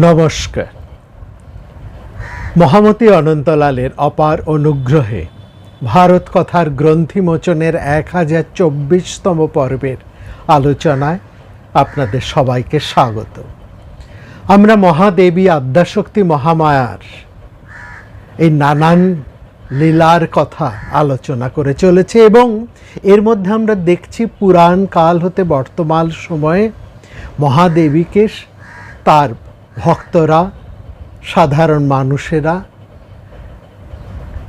নমস্কার। মহামতি অনন্তলালের অপার অনুগ্রহে ভারত কথার গ্রন্থিমোচনের 1024তম পর্বের আলোচনায় আপনাদের সবাইকে স্বাগত। আমরা মহাদেবী আদ্যাশক্তি মহামায়ার এই নানান লীলার কথা আলোচনা করে চলেছে এবং এর মধ্যে আমরা দেখছি পুরাণ কাল হতে বর্তমান সময়ে মহাদেবীকে তার ভক্তরা, সাধারণ মানুষেরা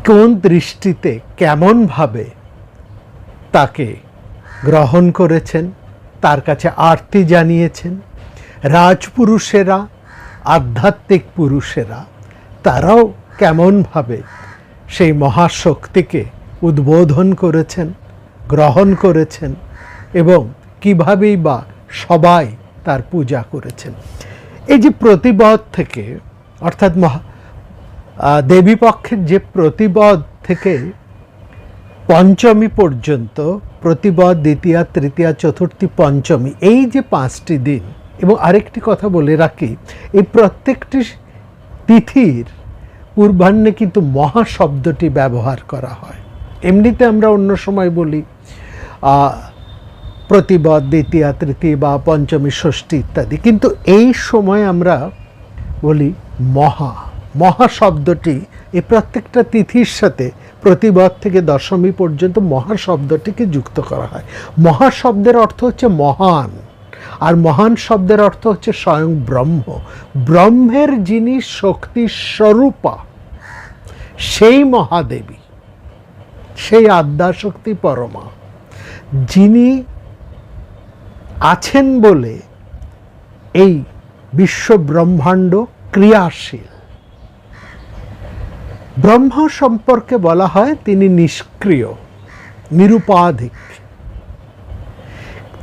কোন দৃষ্টিতে কেমনভাবে তাকে গ্রহণ করেছেন, তার কাছে আরতি জানিয়েছেন। রাজপুরুষেরা, আধ্যাত্মিক পুরুষেরা তারাও কেমনভাবে সেই মহাশক্তিকে উদ্বোধন করেছেন, গ্রহণ করেছেন এবং কীভাবেই বা সবাই তার পূজা করেছেন। এই যে প্রতিপদ থেকে অর্থাৎ দেবীপক্ষের যে প্রতিপদ থেকে পঞ্চমী পর্যন্ত, প্রতিপদ, দ্বিতীয়া, তৃতীয়া, চতুর্থী, পঞ্চমী, এই যে 5টি দিন, এবং আরেকটি কথা বলে রাখি, এই প্রত্যেকটি তিথির পূর্বাহ্নে কিন্তু মহা শব্দটি ব্যবহার করা হয়। এমনিতে আমরা অন্য সময় বলি প্রতিপদ, দ্বিতীয়া, তৃতীয়া বা পঞ্চমী, ষষ্ঠী ইত্যাদি, কিন্তু এই সময় আমরা বলি মহা শব্দটি এই প্রত্যেকটা তিথির সাথে প্রতিপদ থেকে দশমী পর্যন্ত মহা শব্দটিকে যুক্ত করা হয়। মহা শব্দের অর্থ হচ্ছে মহান, আর মহান শব্দের অর্থ হচ্ছে স্বয়ং ব্রহ্ম। ব্রহ্মের যিনি শক্তি স্বরূপা, সেই মহাদেবী, সেই আদ্যাশক্তি পরমা, যিনি আছেন বলে এই বিশ্ব ব্রহ্মাণ্ড ক্রিয়াশীল। ব্রহ্ম সম্পর্কে বলা হয় তিনি নিষ্ক্রিয়, নিরুপাধিক।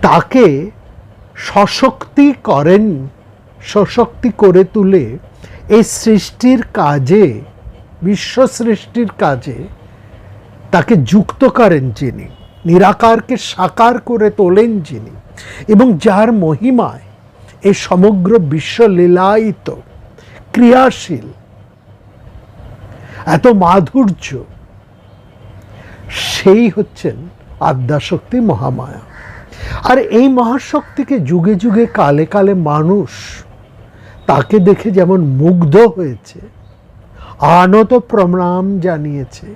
তাকে সশক্তি করেন, সশক্তি করে তুলে এই সৃষ্টির কাজে, বিশ্ব সৃষ্টির কাজে তাকে যুক্ত করেন যিনি, নিরাকারকে সাকার করে তোলেন যিনি, এবং যার মহিমায় এই সমগ্র বিশ্ব লীলায়িত, ক্রিয়াশীল, এত মাধুর্য, সেই হচ্ছেন আদ্যাশক্তি মহামায়া। আর এই মহাশক্তিকে যুগে যুগে, কালে কালে মানুষ তাকে দেখে যেমন মুগ্ধ হয়েছে, আনত প্রণাম জানিয়েছে,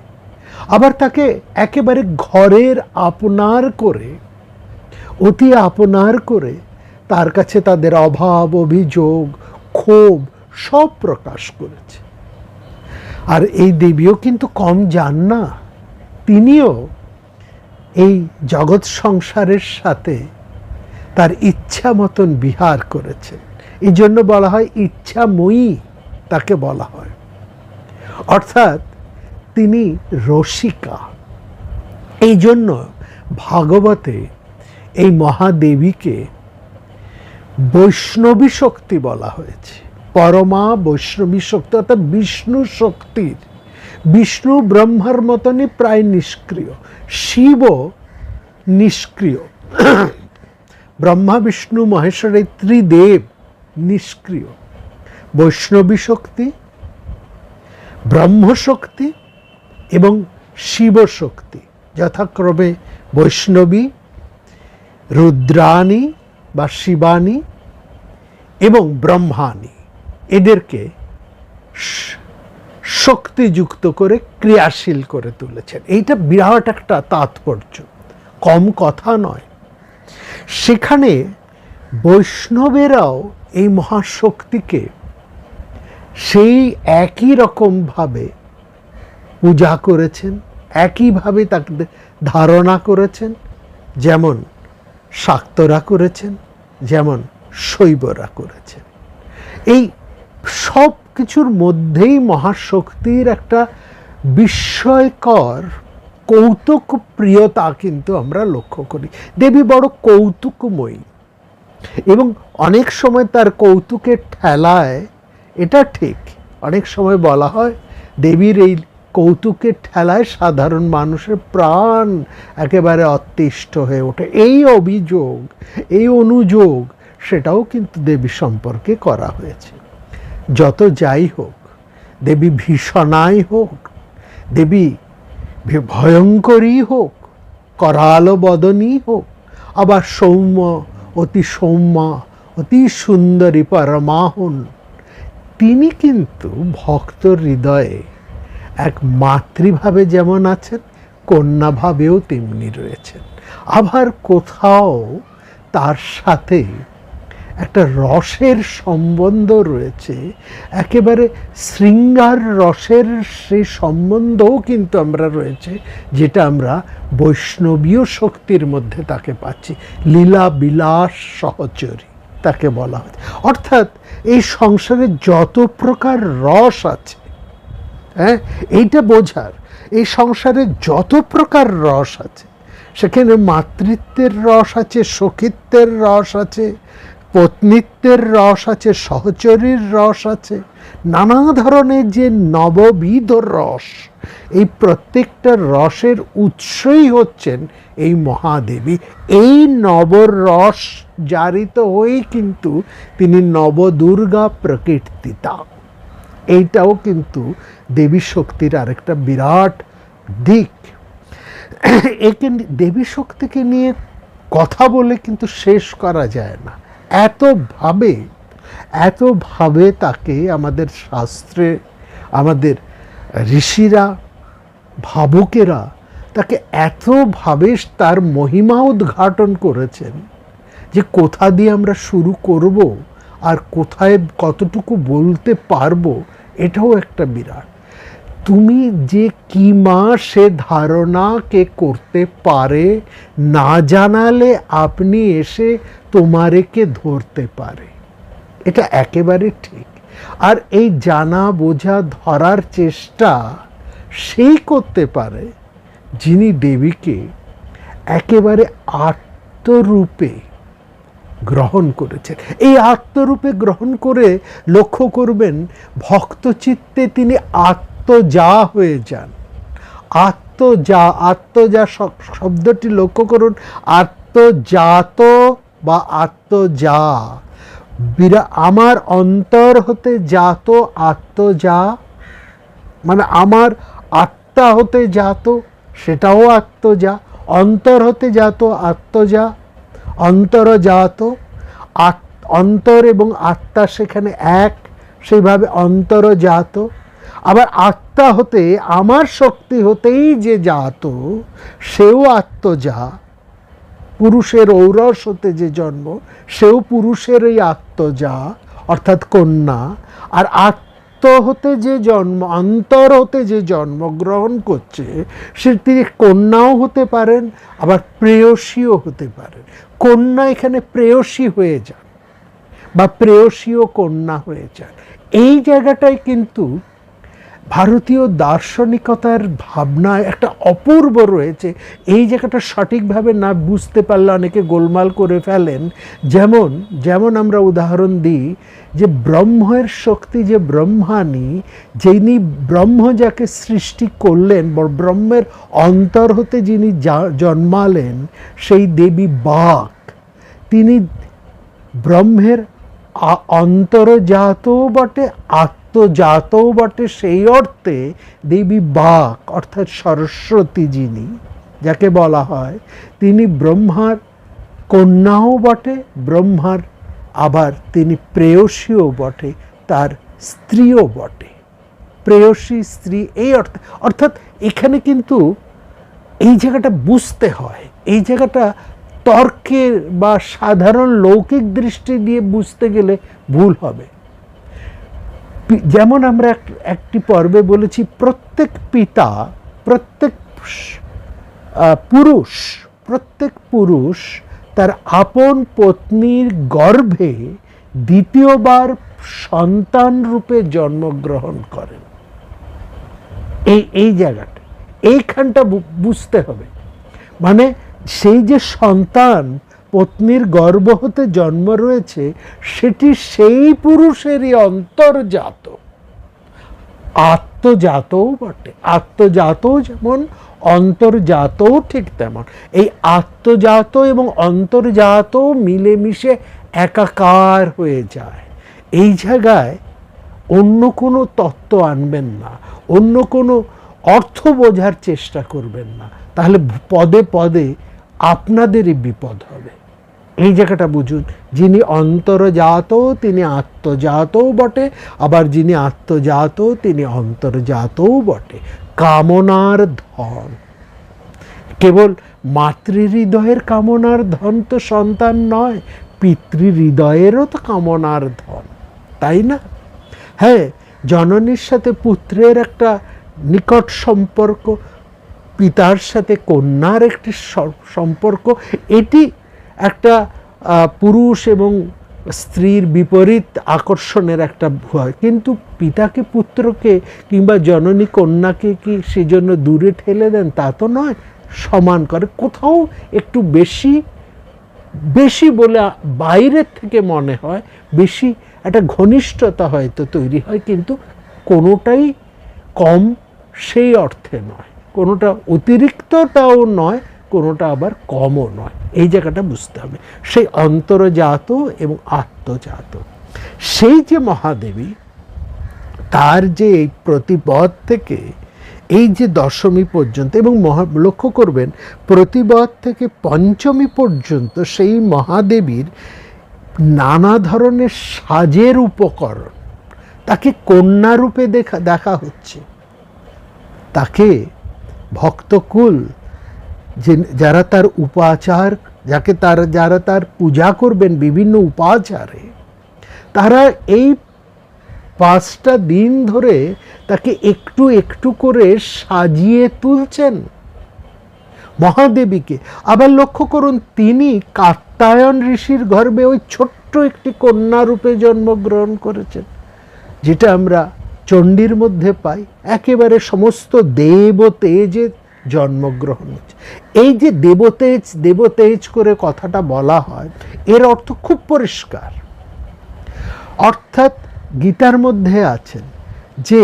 আবার তাকে একেবারে ঘরের আপনার করে, অতি আপনার করে তার কাছে তাদের অভাব, অভিযোগ, ক্ষোভ সব প্রকাশ করেছে। আর এই দেবীও কিন্তু কম যান না, তিনিও এই জগৎ সংসারের সাথে তার ইচ্ছা মতন বিহার করেছেন। এই জন্য বলা হয় ইচ্ছাময়ী, তাকে বলা হয়, অর্থাৎ তিনি রসিকা। এই জন্য ভাগবতে এই মহাদেবীকে বৈষ্ণবী শক্তি বলা হয়েছে। পরমা বৈষ্ণবী শক্তি, অর্থাৎ বিষ্ণু শক্তির, বিষ্ণু ব্রহ্মার মতনই প্রায় নিষ্ক্রিয়, শিবও নিষ্ক্রিয়। ব্রহ্মা, বিষ্ণু, মহেশ্বর এই ত্রিদেব নিষ্ক্রিয়। বৈষ্ণবী শক্তি, ব্রহ্মশক্তি এবং শিবশক্তি, যথাক্রমে বৈষ্ণবী, রুদ্রাণী বা শিবানী এবং ব্রহ্মাণী, এদেরকে শক্তিযুক্ত করে ক্রিয়াশীল করে তুলেছেন। এইটা বিরাট একটা তাৎপর্য, কম কথা নয়। সেখানে বৈষ্ণবেরাও এই মহাশক্তিকে সেই একই রকমভাবে পূজা করেছেন, একইভাবে তাকে ধারণা করেছেন, যেমন শাক্তরা করেছেন, যেমন শৈবরা করেছেন। এই সব কিছুর মধ্যেই মহাশক্তির একটা বিস্ময়কর কৌতুক প্রিয়তা কিন্তু আমরা লক্ষ্য করি। দেবী বড় কৌতুকময়ী এবং অনেক সময় তার কৌতুকের ঠেলায়, এটা ঠিক, অনেক সময় বলা হয় দেবীর এই কৌতুকের ঠেলায় সাধারণ মানুষের প্রাণ একেবারে অতিষ্ঠ হয়ে ওঠে। এই অভিযোগ, এই অনুযোগ, সেটাও কিন্তু দেবী সম্পর্কে করা হয়েছে। যত যাই হোক, দেবী ভীষণাই হোক, দেবী ভয়ঙ্করী হোক, করাল বদনী হোক, আবার সৌম্য, অতি সৌম্যা, অতি সুন্দরী পরমাহন, তিনি কিন্তু ভক্তর হৃদয়ে এক মাতৃভাবে যেমন আছেন, কন্যাভাবেও তেমনি রয়েছেন। আবার কোথাও তার সাথে একটা রসের সম্বন্ধ রয়েছে, একেবারে শৃঙ্গার রসের সেই সম্বন্ধও কিন্তু আমরা রয়েছে, যেটা আমরা বৈষ্ণবীয় শক্তির মধ্যে তাকে পাচ্ছি। লীলা বিলাস সহচরী তাকে বলা হচ্ছে। অর্থাৎ এই সংসারে যত প্রকার রস আছে, হ্যাঁ, এইটা বোঝার, এই সংসারে যত প্রকার রস আছে, সেখানে মাতৃত্বের রস আছে, সখিত্বের রস আছে, পত্নীত্বের রস আছে, সহচরীর রস আছে, নানা ধরনের যে নববিধ রস, এই প্রত্যেকটা রসের উৎসই হচ্ছেন এই মহাদেবী। এই নবরস জারিত হয়েই কিন্তু তিনি নবদুর্গা প্রকীর্তিতা। এইটাও কিন্তু দেবী শক্তির আরেকটা বিরাট দিক। একে দেবী শক্তিকে নিয়ে কথা বলে কিন্তু শেষ করা যায় না। এতভাবে তাকে আমাদের শাস্ত্রে, আমাদের ঋষিরা, ভাবুকেরা তাকে এতভাবে তার মহিমা উদ্ঘাটন করেছেন যে কোথা দিয়ে আমরা শুরু করব আর কোথায় কতটুকু বলতে পারবো, এটাও একটা বিরাট। তুমি যে কি মা সে ধারণা কে করতে পারে, না জানালে আপনি এসে তোমারে কে ধরতে পারে। এটা একেবারে ঠিক। আর এই জানা বোঝা ধরার চেষ্টা সেই করতে পারে যিনি দেবীকে একেবারে আত্মরূপে গ্রহণ করেছেন। এই আত্মরূপে গ্রহণ করে লক্ষ্য করবেন ভক্তচিত্তে তিনি আত্মজা হয়ে যান। আত্মজা শব্দটি লক্ষ্য করুন। আত্মজাত বা আত্মজা, আমার অন্তর হতে জাত আত্মজা, মানে আমার আত্মা হতে জাত, সেটাও আত্মজা। অন্তর হতে জাত আত্মজা, অন্তরজাত। অন্তর এবং আত্মা সেখানে এক, সেইভাবে অন্তরজাত। আবার আত্মা হতে, আমার শক্তি হতেই যে জাত, সেও আত্মজা। পুরুষের ঔরস হতে যে জন্ম, সেও পুরুষেরই আত্মজা, অর্থাৎ কন্যা। আর আত্ম হতে যে জন্ম, অন্তর হতে যে জন্মগ্রহণ করছে, সে তিনি কন্যাও হতে পারেন, আবার প্রেয়সীও হতে পারেন। কন্যা এখানে প্রেয়সী হয়ে যান, বা প্রেয়সীও কন্যা হয়ে যান। এই জায়গাটায় কিন্তু ভারতীয় দার্শনিকতার ভাবনায় একটা অপূর্ব রয়েছে। এই জায়গাটা সঠিকভাবে না বুঝতে পারলে অনেকে গোলমাল করে ফেলেন। যেমন আমরা উদাহরণ দিই যে ব্রহ্মের শক্তি, যে ব্রহ্মাণী, যিনি ব্রহ্ম যাকে সৃষ্টি করলেন, ব্রহ্মের অন্তর হতে যিনি জন্মালেন, সেই দেবী বাক, তিনি ব্রহ্মের অন্তরজাতও বটে, আত্মজাতও বটে। সেই অর্থে দেবী বাক অর্থাৎ সরস্বতী যিনি, যাকে বলা হয়, তিনি ব্রহ্মার কন্যাও বটে, ব্রহ্মার আবার তিনি প্রেয়সীও বটে, তার স্ত্রীও বটে। প্রেয়সী, স্ত্রী, এই অর্থাৎ এখানে কিন্তু এই জায়গাটা বুঝতে হয়। এই জায়গাটা তর্কের বা সাধারণ লৌকিক দৃষ্টি দিয়ে বুঝতে গেলে ভুল হবে। যেমন আমরা একটি পর্বে বলেছি, প্রত্যেক পিতা, প্রত্যেক পুরুষ তার আপন পত্নীর গর্ভে দ্বিতীয়বার সন্তান রূপে জন্মগ্রহণ করেন। এই জায়গাটা, এইখানটা বুঝতে হবে। মানে সেই যে সন্তান পত্নীর গর্ভ হতে জন্ম রয়েছে, সেটি সেই পুরুষেরই অন্তর্জাত, আত্মজাতও বটে। আত্মজাতও যেমন, অন্তর্জাতও ঠিক তেমন। এই আত্মজাত এবং অন্তর্জাত মিলেমিশে একাকার হয়ে যায়। এই জায়গায় অন্য কোনো তত্ত্ব আনবেন না, অন্য কোনো অর্থ বোঝার চেষ্টা করবেন না, তাহলে পদে পদে আপনাদেরই বিপদ হবে। এই জায়গাটা বুঝুন, যিনি অন্তর্জাত তিনি আত্মজাতও বটে, আবার যিনি আত্মজাত তিনি অন্তর্জাতও বটে। কামনার ধন, কেবল মাতৃহৃদয়ের কামনার ধন তো সন্তান নয়, পিতৃহৃদয়েরও তো কামনার ধন, তাই না? হ্যাঁ, জননীর সাথে পুত্রের একটা নিকট সম্পর্ক, পিতার সাথে কন্যার একটি সম্পর্ক, এটি একটা পুরুষ এবং স্ত্রীর বিপরীত আকর্ষণের একটা ভয়। কিন্তু পিতাকে পুত্রকে কিংবা জননী কন্যাকে কি সেজন্য দূরে ঠেলে দেন? তা তো নয়, সমান করে। কোথাও একটু বেশি বেশি বলে বাইরের থেকে মনে হয়, বেশি একটা ঘনিষ্ঠতা হয়তো তৈরি হয়, কিন্তু কোনোটাই কম সেই অর্থে নয়, কোনোটা অতিরিক্তটাও নয়, কোনোটা আবার কমও নয়। এই জায়গাটা বুঝতে হবে। সেই অন্তর্জাত এবং আত্মজাত, সেই যে মহাদেবী, তার যে এই প্রতিপদ থেকে এই যে দশমী পর্যন্ত, এবং লক্ষ্য করবেন প্রতিপদ থেকে পঞ্চমী পর্যন্ত সেই মহাদেবীর নানা ধরনের সাজের উপকরণ, তাকে কন্যা রূপে দেখা হচ্ছে, তাকে ভক্তকুল যারা তার উপাচার, যারা তার পূজা করবেন বিভিন্ন উপাচারে, তারা এই 5টা দিন ধরে তাকে একটু একটু করে সাজিয়ে তুলছেন মহাদেবীকে। আবার লক্ষ্য করুন, তিনি কাত্যায়ন ঋষির গর্ভে ওই ছোট্ট একটি কন্যা রূপে জন্মগ্রহণ করেছেন, যেটা আমরা চণ্ডীর মধ্যে পাই। একেবারে সমস্ত দেবতেজে জন্মগ্রহণ হচ্ছে। এই যে দেবতেজ দেবতেজ করে কথাটা বলা হয়, এর অর্থ খুব পরিষ্কার। অর্থাৎ গীতার মধ্যে আছেন যে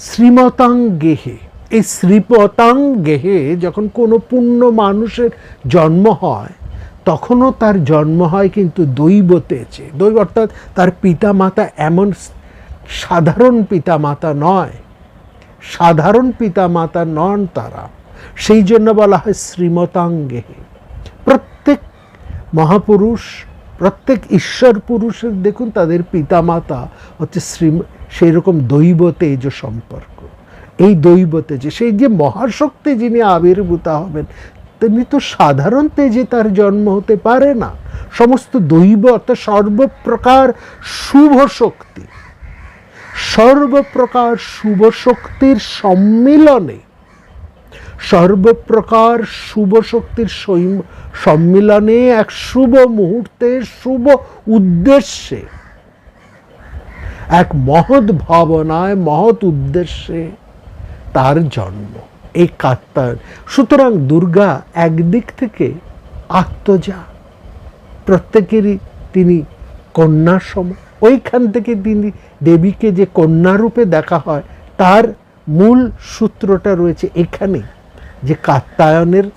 শ্রীমতাং গেহে, এই শ্রীপতাং গেহে যখন কোনো পূর্ণ মানুষের জন্ম হয়, তখনও তার জন্ম হয় কিন্তু দৈব তেজে। দৈব অর্থাৎ তার পিতা মাতা এমন সাধারণ পিতা মাতা নয়, সাধারণ পিতা মাতা নন তারা, সেই জন্য বলা হয় শ্রীমতাং গেহে। প্রত্যেক মহাপুরুষ, প্রত্যেক ঈশ্বর পুরুষের দেখুন তাদের পিতা মাতা হচ্ছে সেই রকম দৈব তেজ সম্পর্ক। এই দৈব তেজে সেই যে মহাশক্তি যিনি আবির্ভূত হবেন, তিনি তো সাধারণ তেজে তার জন্ম হতে পারে না। সমস্ত দৈব অর্থাৎ সর্বপ্রকার শুভ শক্তি, সর্বপ্রকার শুভ শক্তির সম্মিলনে, সর্বপ্রকার শুভ শক্তির সম্মিলনে এক শুভ মুহূর্তে, শুভ উদ্দেশ্যে, এক মহৎ ভাবনায়, মহৎ উদ্দেশ্যে তার জন্ম, এই কাত্যায়ন। সুতরাং দুর্গা একদিক থেকে আত্মজা, প্রত্যেকেরই তিনি কন্যার সম। ওইখান থেকে তিনি দেবীকে যে কন্যা রূপে দেখা হয়, তার মূল সূত্রটা রয়েছে এখানে, যে কাত্যায়নের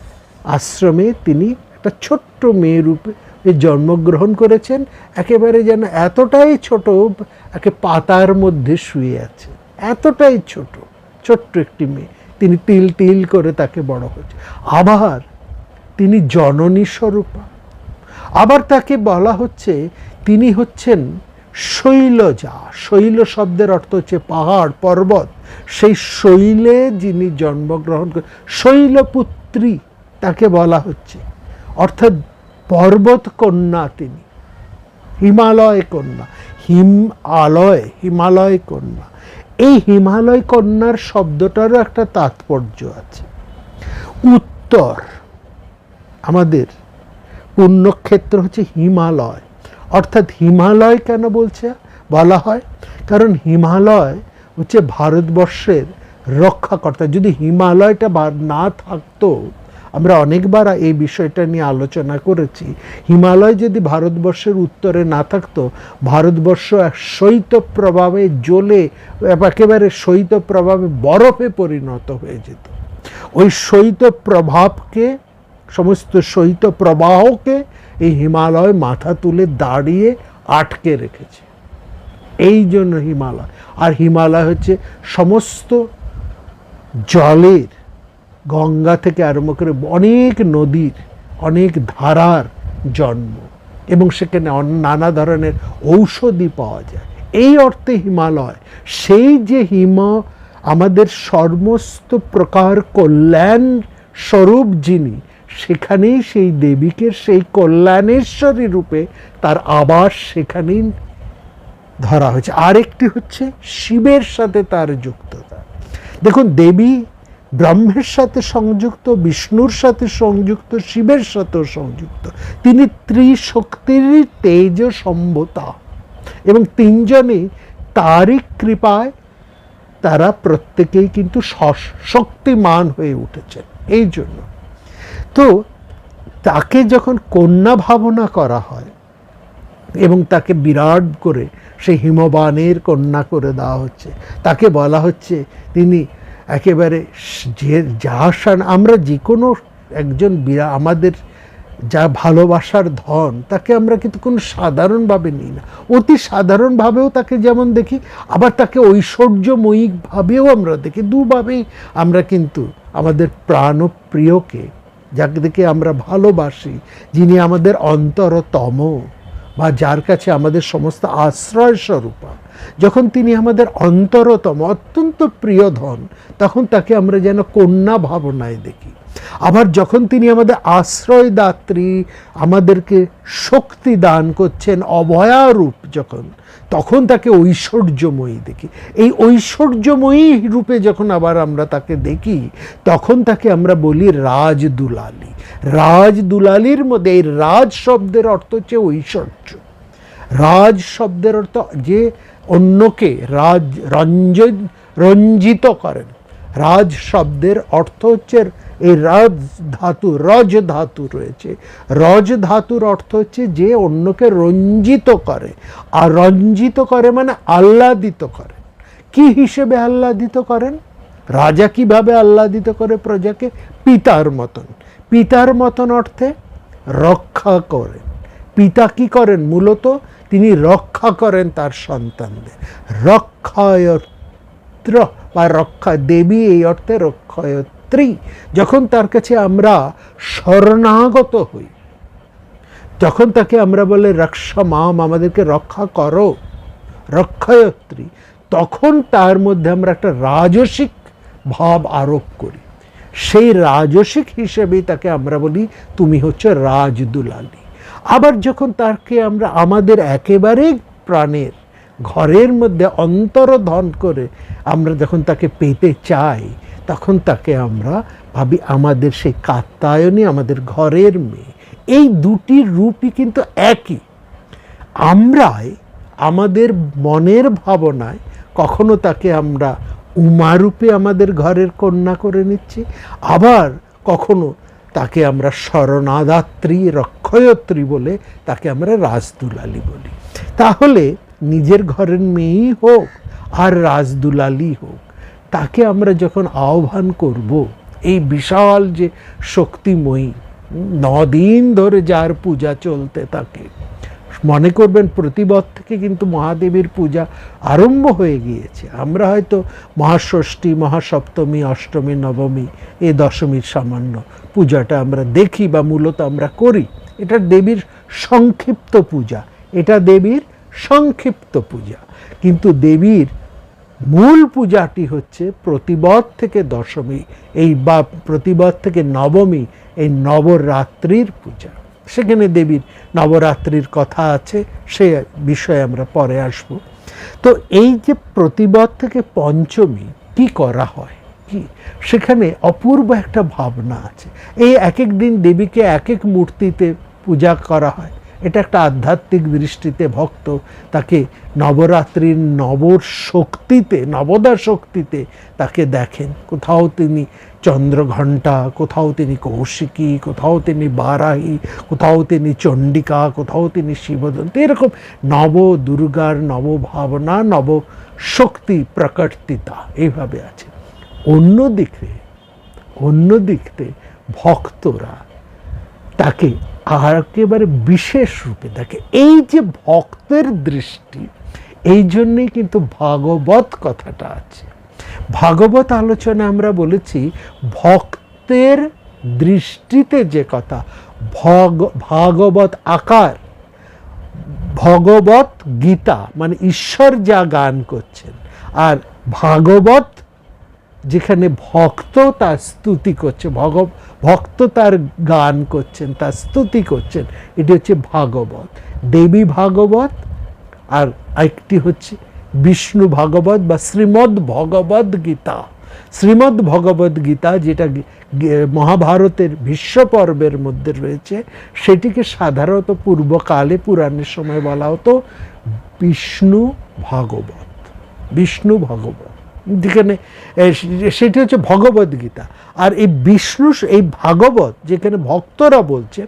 আশ্রমে তিনি একটা ছোট্ট মেয়ে রূপে জন্মগ্রহণ করেছেন। একেবারে যেন এতটাই ছোট, একে পাতার মধ্যে শুয়ে আছে, এতটাই ছোট, ছোট্ট একটি মেয়ে। তিনি তিল তিল করে তাকে বড় হচ্ছে। আবার তিনি জননী স্বরূপা। আবার তাকে বলা হচ্ছে তিনি হচ্ছেন শৈলজা। শৈল শব্দের অর্থ হচ্ছে পাহাড়, পর্বত। সেই শৈলে যিনি জন্মগ্রহণ করেন, শৈলপুত্রী তাকে বলা হচ্ছে, অর্থাৎ পর্বত কন্যা তিনি, হিমালয় কন্যা, হিমালয় কন্যা। এই হিমালয় কন্যার শব্দটারও একটা তাৎপর্য আছে। উত্তর, আমাদের পুণ্যক্ষেত্র হচ্ছে হিমালয়, অর্থাৎ হিমালয় কেন বলা হয়? কারণ হিমালয় হচ্ছে ভারতবর্ষের রক্ষাকর্তা। যদি হিমালয়টা না থাকতো, আমরা অনেকবার এই বিষয়টা নিয়ে আলোচনা করেছি, হিমালয় যদি ভারতবর্ষের উত্তরে না থাকতো, ভারতবর্ষ এক শৈত্যপ্রভাবে জ্বলে একেবারে শৈত্যপ্রভাবে বরফে পরিণত হয়ে যেত। ওই শৈত্যপ্রভাবকে, সমস্ত শৈত্যপ্রবাহকে এই হিমালয় মাথা তুলে দাঁড়িয়ে আটকে রেখেছে। এই জন্য হিমালয়। আর হিমালয় হচ্ছে সমস্ত জলের, গঙ্গা থেকে আরম্ভ করে অনেক নদীর, অনেক ধারার জন্ম, এবং সেখানে নানা ধরনের ঔষধি পাওয়া যায়। এই অর্থে হিমালয় সেই যে আমাদের সমস্ত প্রকার কল্যাণ স্বরূপ যিনি, সেখানেই সেই দেবীকে সেই কল্যাণেশ্বরী রূপে তার আবাস সেখানেই ধরা হয়েছে। আরেকটি হচ্ছে শিবের সাথে তার যুক্ততা। দেখুন, দেবী ব্রহ্মের সাথে সংযুক্ত, বিষ্ণুর সাথে সংযুক্ত, শিবের সাথেও সংযুক্ত। তিনি ত্রিশক্তির তেজ সম্ভূতা, এবং তিনজনই তারই কৃপায় তারা প্রত্যেকেই কিন্তু শক্তিমান হয়ে উঠেছেন। এই জন্য তো তাকে যখন কন্যা ভাবনা করা হয় এবং তাকে বিরাট করে সেই হিমবানের কন্যা করে দেওয়া হচ্ছে, তাকে বলা হচ্ছে তিনি একেবারে যে আমরা যে কোনো একজন আমাদের যা ভালোবাসার ধন, তাকে আমরা কিন্তু কোনো সাধারণভাবে নিই না। অতি সাধারণভাবেও তাকে যেমন দেখি, আবার তাকে ঐশ্বর্যময়ীভাবেও আমরা দেখি। দুভাবেই আমরা কিন্তু আমাদের প্রাণপ্রিয়কে, যাকে দেখে আমরা ভালোবাসি, যিনি আমাদের অন্তরতম বা যার কাছে আমাদের সমস্ত আশ্রয় স্বরূপা, যখন তিনি আমাদের অন্তরতম অত্যন্ত প্রিয় ধন, তখন তাকে আমরা যেন কন্যা ভাবনায় দেখি। আবার যখন তিনি আমাদের আশ্রয়দাত্রী, আমাদেরকে শক্তি দান করছেন অভয়ারূপ যখন, তখন তাকে ঐশ্বর্যময়ী দেখি। এই ঐশ্বর্যময়ী রূপে যখন আবার আমরা তাকে দেখি, তখন তাকে আমরা বলি রাজদুলালী। রাজদুলালীর মধ্যে এই রাজ শব্দের অর্থ হচ্ছে ঐশ্বর্য। রাজ শব্দের অর্থ যে অন্যকে রঞ্জিত করেন। রাজ শব্দের অর্থ হচ্ছে এই রাজ ধাতু, রজ ধাতু রয়েছে। রজ ধাতুর অর্থ হচ্ছে যে অন্যকে রঞ্জিত করে। আর রঞ্জিত করে মানে আহ্লাদিত করে। কি হিসেবে আহ্লাদিত করেন? রাজা কিভাবে আহ্লাদিত করে প্রজাকে? পিতার মতন। পিতার মতন অর্থে রক্ষা করেন। পিতা কি করেন? মূলত তিনি রক্ষা করেন তার সন্তানদের। রক্ষায়ত্র বা রক্ষা, দেবী এই অর্থে রক্ষায়ত্রী। যখন তার কাছে আমরা শরণাগত হই, যখন তাকে আমরা বলে রক্ষা মাম, আমাদেরকে রক্ষা করো, রক্ষায়ত্রী, তখন তার মধ্যে আমরা একটা রাজসিক ভাব আরোপ করি। সেই রাজসিক হিসেবেই তাকে আমরা বলি তুমি হচ্ছে রাজদুলালী। আবার যখন তাকে আমরা আমাদের একেবারে প্রাণের ঘরের মধ্যে অন্তর্ধান করে আমরা যখন তাকে পেতে চাই, তখন তাকে আমরা ভাবি আমাদের সেই কাত্যায়নী, আমাদের ঘরের মেয়ে। এই দুটির রূপই কিন্তু একই। আমরাই আমাদের মনের ভাবনায় কখনো তাকে আমরা উমারূপে আমাদের ঘরের কন্যা করে নিচ্ছি, আবার কখনো তাকে আমরা শরণাদাত্রী, রক্ষয়ত্রী বলে তাকে আমরা রাজদুলালী বলি। তাহলে নিজের ঘরের মেয়েই হোক আর রাজদুলালী হোক, তাকে আমরা যখন আহ্বান করব, এই বিশাল যে শক্তিময়ী 9 দিন ধরে যার পূজা চলতে থাকে, মনে করবেন প্রতিবৎ থেকে কিন্তু মহাদেবীর পূজা আরম্ভ হয়ে গিয়েছে। আমরা হয়তো মহাষষ্ঠী, মহাসপ্তমী, অষ্টমী, নবমী, এই দশমীর সামান্য পূজাটা আমরা দেখি বা মূলত আমরা করি। এটা দেবীর সংক্ষিপ্ত পূজা, এটা দেবীর সংক্ষিপ্ত পূজা। কিন্তু দেবীর মূল পূজাটি হচ্ছে প্রতিবৎ থেকে দশমী, এই বা প্রতিবৎ থেকে নবমী, এই নবরাত্রির পূজা। সেখানে দেবীর নবরাত্রির কথা আছে, সে বিষয়ে আমরা পরে আসব। তো এই যে প্রতিবৎ থেকে পঞ্চমী কি করা হয়, কি সেখানে অপূর্ব একটা ভাবনা আছে। এই এক এক দিন দেবীকে এক এক মূর্তিতে পূজা করা হয়। এটা একটা আধ্যাত্মিক দৃষ্টিতে ভক্ত তাকে নবরাত্রির নবশক্তিতে, নবদা শক্তিতে তাকে দেখেন। কোথাও তিনি চন্দ্রঘণ্টা, কোথাও তিনি কৌশিকী, কোথাও তিনি বারাহী, কোথাও তিনি চণ্ডিকা, কোথাও তিনি শিবদন্ত। এরকম নব দুর্গার নবভাবনা, নব শক্তি প্রকটিতা এইভাবে আছে। অন্যদিকে ভক্তরা তাকে আর একেবারে বিশেষ রূপে দেখে। এই যে ভক্তের দৃষ্টি, এই জন্যেই কিন্তু ভাগবত কথাটা আছে। ভাগবত আলোচনা আমরা বলেছি ভক্তের দৃষ্টিতে যে কথা, ভাগবত আকার, ভগবত গীতা মানে ঈশ্বর যা গান করছেন, আর ভাগবত যেখানে ভক্ত তার স্তুতি করছে, ভক্ত তার গান করছেন, তার স্তুতি করছেন, এটি হচ্ছে ভাগবত। দেবী ভাগবত আর একটি হচ্ছে বিষ্ণু ভাগবত বা শ্রীমদ্ ভগবদ গীতা। শ্রীমদ্ ভগবদ গীতা যেটা মহাভারতের ভীষ্ম পর্বের মধ্যে রয়েছে, সেটিকে সাধারণত পূর্বকালে পুরাণের সময় বলা হতো বিষ্ণু ভাগবত। বিষ্ণু ভাগবত যেখানে সেটি হচ্ছে ভগবদ গীতা। আর এই বিষ্ণু, এই ভাগবত যেখানে ভক্তরা বলছে,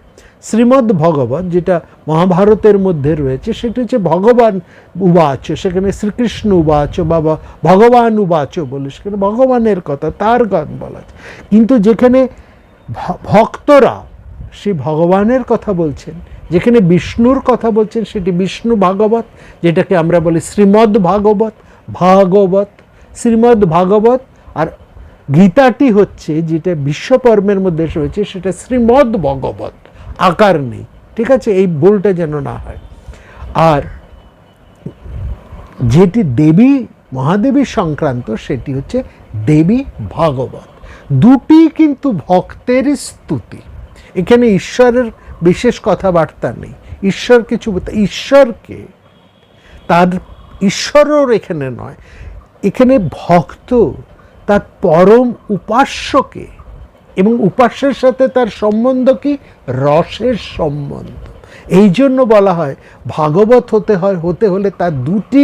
শ্রীমদ্ ভগবত যেটা মহাভারতের মধ্যে রয়েছে, সেটি হচ্ছে ভগবান উবাচ, সেখানে শ্রীকৃষ্ণ উবাচ বা ভগবান উবাচ বলে সেখানে ভগবানের কথা, তার গান বলা আছে। কিন্তু যেখানে ভক্তরা সেই ভগবানের কথা বলছেন, যেখানে বিষ্ণুর কথা বলছেন, সেটি বিষ্ণু ভাগবত, যেটাকে আমরা বলি শ্রীমদ্ ভাগবত। ভাগবত, শ্রীমদ্ ভাগবত, আর গীতাটি হচ্ছে যেটা বিশ্বকর্মের মধ্যে রয়েছে, সেটা শ্রীমদ্ ভগবত, আকার নেই, ঠিক আছে, এই ভুলটা যেন না হয়। আর যেটি দেবী মহাদেবী সংক্রান্ত, সেটি হচ্ছে দেবী ভাগবত। দুটি কিন্তু ভক্তের স্তুতি, এখানে ঈশ্বরের বিশেষ কথাবার্তা নেই। ঈশ্বর কিছু, ঈশ্বরকে তার ঈশ্বরও এখানে নয়, এখানে ভক্ত তার পরম উপাস্যকে, এবং উপাস্যের সাথে তার সম্বন্ধ কি? রসের সম্বন্ধ। এই জন্য বলা হয় ভাগবত হতে হলে তার দুটি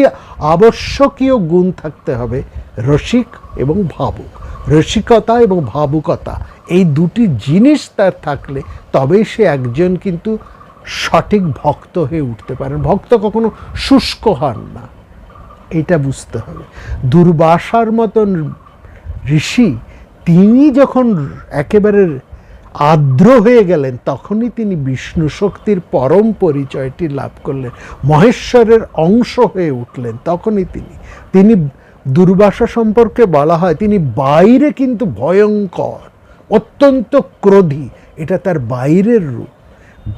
আবশ্যকীয় গুণ থাকতে হবে, রসিক এবং ভাবুক। রসিকতা এবং ভাবুকতা, এই দুটি জিনিস তার থাকলে তবেই সে একজন কিন্তু সঠিক ভক্ত হয়ে উঠতে পারেন। ভক্ত কখনো শুষ্ক হন না, এটা বুঝতে হবে। দুর্বাসার মতন ঋষি, তিনি যখন একেবারে আর্দ্র হয়ে গেলেন, তখনই তিনি বিষ্ণু শক্তির পরম পরিচয়টি লাভ করলেন, মহেশ্বরের অংশ হয়ে উঠলেন। তখনই তিনি দুর্বাসা সম্পর্কে বলা হয় তিনি বাইরে কিন্তু ভয়ঙ্কর, অত্যন্ত ক্রোধী, এটা তার বাইরের রূপ।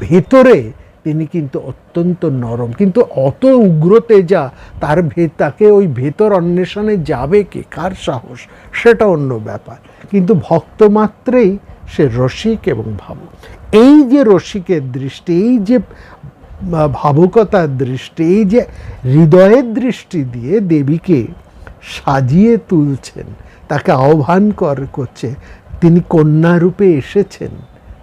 ভেতরে তিনি কিন্তু অত্যন্ত নরম, কিন্তু অত উগ্র তেজা, তাকে ওই ভেতর অন্বেষণে যাবে কে, কার সাহস, সেটা অন্য ব্যাপার। কিন্তু ভক্ত মাত্রেই সে রসিক এবং ভাবুক। এই যে রসিকের দৃষ্টি, এই যে ভাবুকতার দৃষ্টি, এই যে হৃদয়ের দৃষ্টি দিয়ে দেবীকে সাজিয়ে তুলছেন, তাকে আহ্বান করছে, তিনি কন্যা রূপে এসেছেন।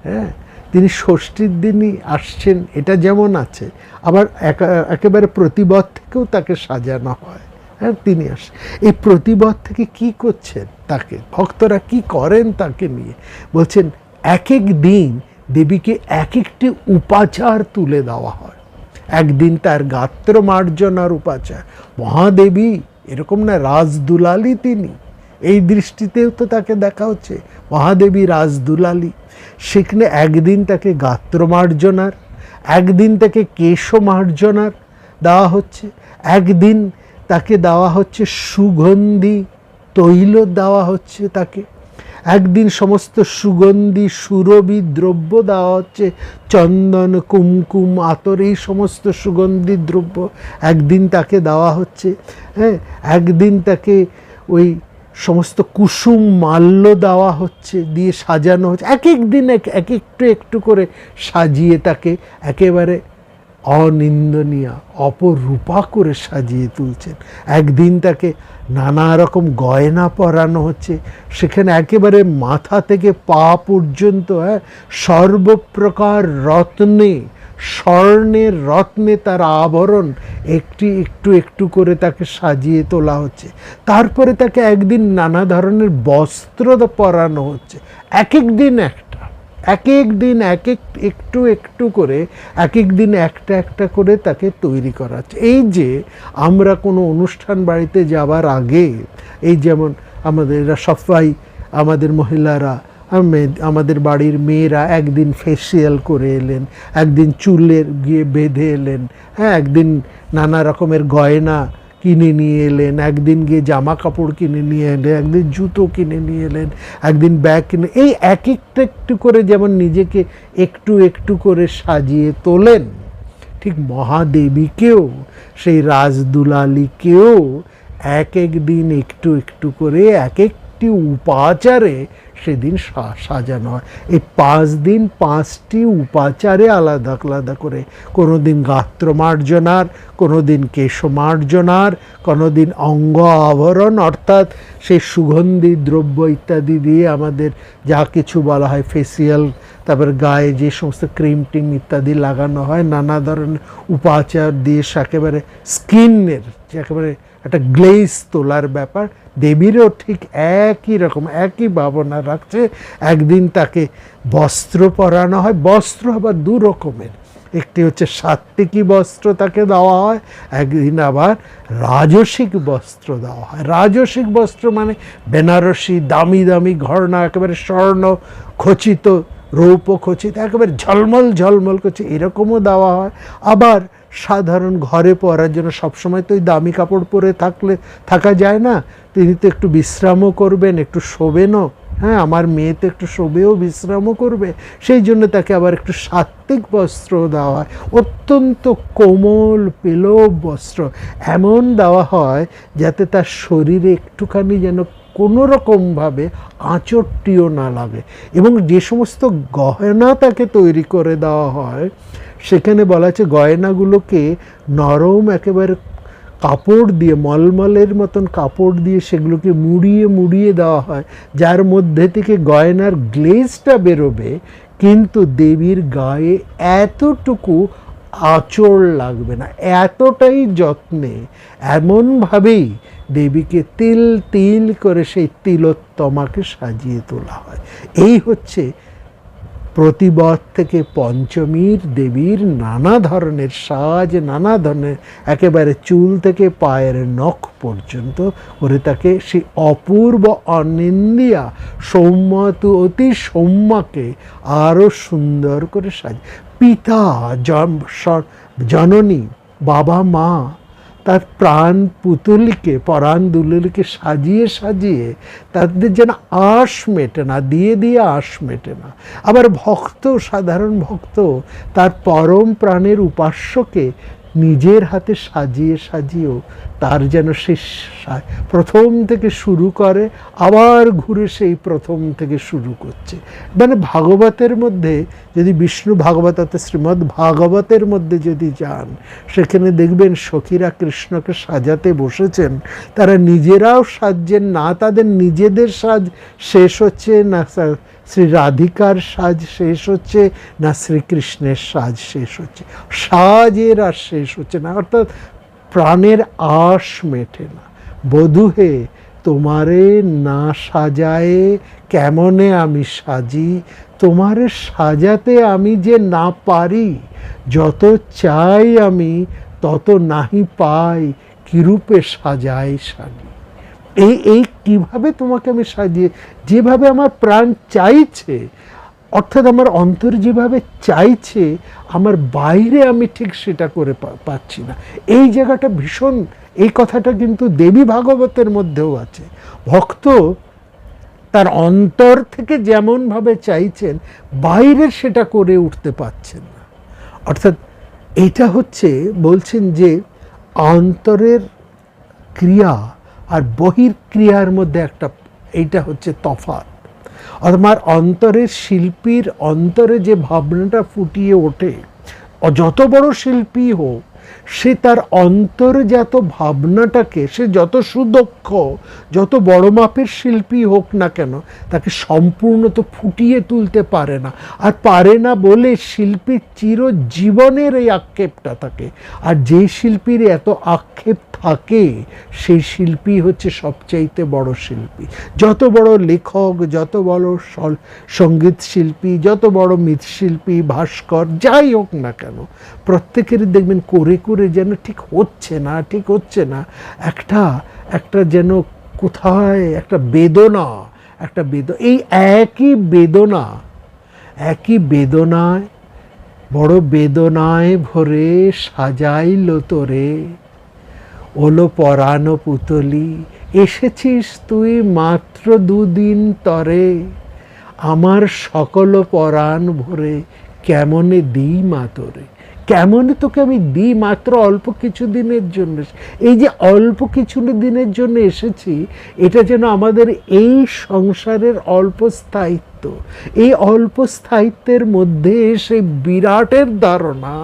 হ্যাঁ, তিনি ষষ্ঠীর দিনই আসছেন, এটা যেমন আছে, আবার একেবারে প্রতিবদ থেকেও তাকে সাজানো হয়। হ্যাঁ, তিনি আসেন। এই প্রতিবদ থেকে কি করছেন, তাকে ভক্তরা কি করেন তাকে নিয়ে বলছেন, এক এক দিন দেবীকে এক একটি উপাচার তুলে দেওয়া হয়। একদিন তার গাত্র মার্জনার উপাচার। মহাদেবী এরকম না, রাজদুলালি তিনি, এই দৃষ্টিতেও তো তাকে দেখা হচ্ছে মহাদেবী রাজদুলালি। সেখানে একদিন তাকে গাত্রমার্জনার, একদিন তাকে কেশমার্জনার দেওয়া হচ্ছে, একদিন তাকে দেওয়া হচ্ছে সুগন্ধি তৈল দেওয়া হচ্ছে তাকে, একদিন সমস্ত সুগন্ধি সুরভি দ্রব্য দেওয়া হচ্ছে, চন্দন কুমকুম আতর এই সমস্ত সুগন্ধি দ্রব্য একদিন তাকে দেওয়া হচ্ছে। হ্যাঁ, একদিন তাকে ওই সমস্ত কুসুম মাল্য দেওয়া হচ্ছে, দিয়ে সাজানো হচ্ছে। এক এক দিন এক একটু একটু করে সাজিয়ে তাকে একেবারে অনিন্দনীয় অপরূপা করে সাজিয়ে তুলছেন। একদিন তাকে নানা রকম গয়না পরানো হচ্ছে, সেখানে একেবারে মাথা থেকে পা পর্যন্ত সর্বপ্রকার রত্নে, স্বর্ণের রত্নে তার আবরণ একটু একটু একটু করে তাকে সাজিয়ে তোলা হচ্ছে। তারপরে তাকে একদিন নানা ধরনের বস্ত্র পরানো হচ্ছে, এক এক দিন একটা, এক এক দিন এক একটু একটু করে, এক এক দিন একটা একটা করে তাকে তৈরি করা হচ্ছে। এই যে আমরা কোনো অনুষ্ঠান বাড়িতে যাবার আগে, এই যেমন আমাদের সবাই, আমাদের মহিলারা, আমাদের বাড়ির মেয়েরা একদিন ফেসিয়াল করে এলেন, একদিন চুলের গিয়ে বেঁধে এলেন, হ্যাঁ, একদিন নানা রকমের গয়না কিনে নিয়ে এলেন, একদিন গিয়ে জামা কাপড় কিনে নিয়ে এলেন, একদিন জুতো কিনে নিয়ে এলেন, একদিন ব্যাগ কিনে, এই এক একটা একটু করে যেমন নিজেকে একটু একটু করে সাজিয়ে তোলেন, ঠিক মহাদেবীকেও, সেই রাজদুলালিকেও এক এক দিন একটু একটু করে এক একটি উপাচারে সেদিন সাজানো হয়। এই 5 দিন 5টি উপাচারে আলাদা আলাদা করে, কোনো দিন গাত্রমার্জনার, কোনো দিন কেশমার্জনার, কোনো দিন অঙ্গ আভরণ অর্থাৎ সেই সুগন্ধি দ্রব্য ইত্যাদি দিয়ে আমাদের যা কিছু বলা হয় ফেসিয়াল, তারপর গায়ে যে সমস্ত ক্রিম টিম ইত্যাদি লাগানো হয়, নানা ধরনের উপাচার দিয়ে একেবারে স্কিনের যে একেবারে একটা গ্লেজ তোলার ব্যাপার, দেবীরও ঠিক একই রকম একই ভাবনা রাখছে। একদিন তাকে বস্ত্র পরানো হয়, বস্ত্র আবার 2 রকমের, একটি হচ্ছে সাত্ত্বিকী বস্ত্র তাকে দেওয়া হয়, একদিন আবার রাজসিক বস্ত্র দেওয়া হয়। রাজসিক বস্ত্র মানে বেনারসি দামি দামি ঘরনা, একেবারে স্বর্ণ খচিত, রৌপ্য খচিত, একেবারে ঝলমল ঝলমল করছে, এরকমও দেওয়া হয়। আবার সাধারণ ঘরে পরার জন্য, সবসময় তো ওই দামি কাপড় পরে থাকা যায় না, তিনি তো একটু বিশ্রামও করবেন, একটু শোবেনও, হ্যাঁ আমার মেয়ে তো একটু শোবেও বিশ্রামও করবে, সেই জন্য তাকে আবার একটু সাত্ত্বিক বস্ত্র দেওয়া হয়, অত্যন্ত কোমল পেলব বস্ত্র এমন দেওয়া হয় যাতে তার শরীরে একটুখানি যেন কোনো রকমভাবে আঁচড়টিও না লাগে। এবং যে সমস্ত গহনা তাকে তৈরি করে দেওয়া হয়, সেখানে বলা আছে গয়নাগুলোকে নরম একেবারে কাপড় দিয়ে, মলমলের মতন কাপড় দিয়ে সেগুলোকে মুড়িয়ে মুড়িয়ে দেওয়া হয়, যার মধ্যে থেকে গয়নার গ্লেজটা বেরোবে, কিন্তু দেবীর গায়ে এতটুকু আঁচড় লাগবে না, এতটাই যত্নে এমনভাবেই দেবীকে তিল তিল করে সেই তিলোত্তমাকে সাজিয়ে তোলা হয়। এই হচ্ছে প্রতিবদ থেকে পঞ্চমীর দেবীর নানা ধরনের সাজ, নানা ধরনের একেবারে চুল থেকে পায়ের নখ পর্যন্ত করে তাকে সেই অপূর্ব অনিন্দিয়া সৌম্যতু অতি সৌম্যকে আরও সুন্দর করে পিতা জননী বাবা মা তার প্রাণ পুতুলকে, পরাণ দুলুলিকে সাজিয়ে সাজিয়ে তাদের যেন আশ মেটে না, দিয়ে দিয়ে আশ মেটে না। আবার ভক্ত, সাধারণ ভক্ত তার পরম প্রাণের উপাস্যকে নিজের হাতে সাজিয়ে সাজিয়েও তার যেন সে প্রথম থেকে শুরু করে, আবার ঘুরে সেই প্রথম থেকে শুরু করছে। মানে ভাগবতের মধ্যে যদি বিষ্ণু ভাগবত অর্থাৎ শ্রীমদ্ ভাগবতের মধ্যে যদি যান, সেখানে দেখবেন সখীরা কৃষ্ণকে সাজাতে বসেছেন, তারা নিজেরাও সাজছেন না, তাদের নিজেদের সাজ শেষ হচ্ছে না, শ্রী রাধিকার সাজ শেষ হচ্ছে না, শ্রীকৃষ্ণের সাজ শেষ হচ্ছে, সাজের আর শেষ হচ্ছে না, অর্থাৎ প্রাণের আশ মেটে না। বধূ হে তোমারে না সাজায়ে কেমনে আমি সাজি, তোমারে সাজাতে আমি যে না পারি, যত চাই আমি তত নাহি পাই, কিরূপে সাজাই সাজি। এই কিভাবে তোমাকে আমি সাজিয়ে, যেভাবে আমার প্রাণ চাইছে, অর্থাৎ আমার অন্তর যেভাবে চাইছে, আমার বাইরে আমি ঠিক সেটা করে পাচ্ছি না। এই জায়গাটা ভীষণ, এই কথাটা কিন্তু দেবী ভাগবতের মধ্যেও আছে। ভক্ত তার অন্তর থেকে যেমনভাবে চাইছেন, বাইরে সেটা করে উঠতে পারছেন না। অর্থাৎ এটা হচ্ছে, বলছেন যে অন্তরের ক্রিয়া আর বহির্ক্রিয়ার মধ্যে একটা, এইটা হচ্ছে তফাৎ। আমার অন্তরের শিল্পীর অন্তরে যে ভাবনাটা ফুটিয়ে ওঠে, যত বড় শিল্পী হোক, সে তার অন্তর্জাত ভাবনাটাকে, সে যত সুদক্ষ, যত বড় মাপের শিল্পী হোক না কেন, তাকে সম্পূর্ণ তো ফুটিয়ে তুলতে পারে না। আর পারে না বলে শিল্পীর চিরজীবনের এই আক্ষেপটা থাকে। আর যেই শিল্পীর এত আক্ষেপ থাকে, সেই শিল্পী হচ্ছে সবচাইতে বড় শিল্পী। যত বড় লেখক, যত বড় সঙ্গীত শিল্পী, যত বড় মৃৎশিল্পী, ভাস্কর, যাই হোক না কেন, প্রত্যেকেরই দেখবেন করে করে যেন ঠিক হচ্ছে না, ঠিক হচ্ছে না, একটা যেন কোথায় একটা বেদনা, এই একই বেদনায়, বড় বেদনায় ভরে সাজাইল তোরে, ওলো পরাণ পুতলি, এসেছিস তুই মাত্র দুদিন তরে, আমার সকল পরাণ ভরে কেমনে দিই মা তোরে। কেমনে তোকে আমি দিই মাত্র অল্প কিছু দিনের জন্য। এই যে অল্প কিছু দিনের জন্য এসেছি, এটা যেন আমাদের এই সংসারের অল্প স্থায়িত্ব, এই অল্প স্থায়িত্বের মধ্যে সেই বিরাটের ধারণা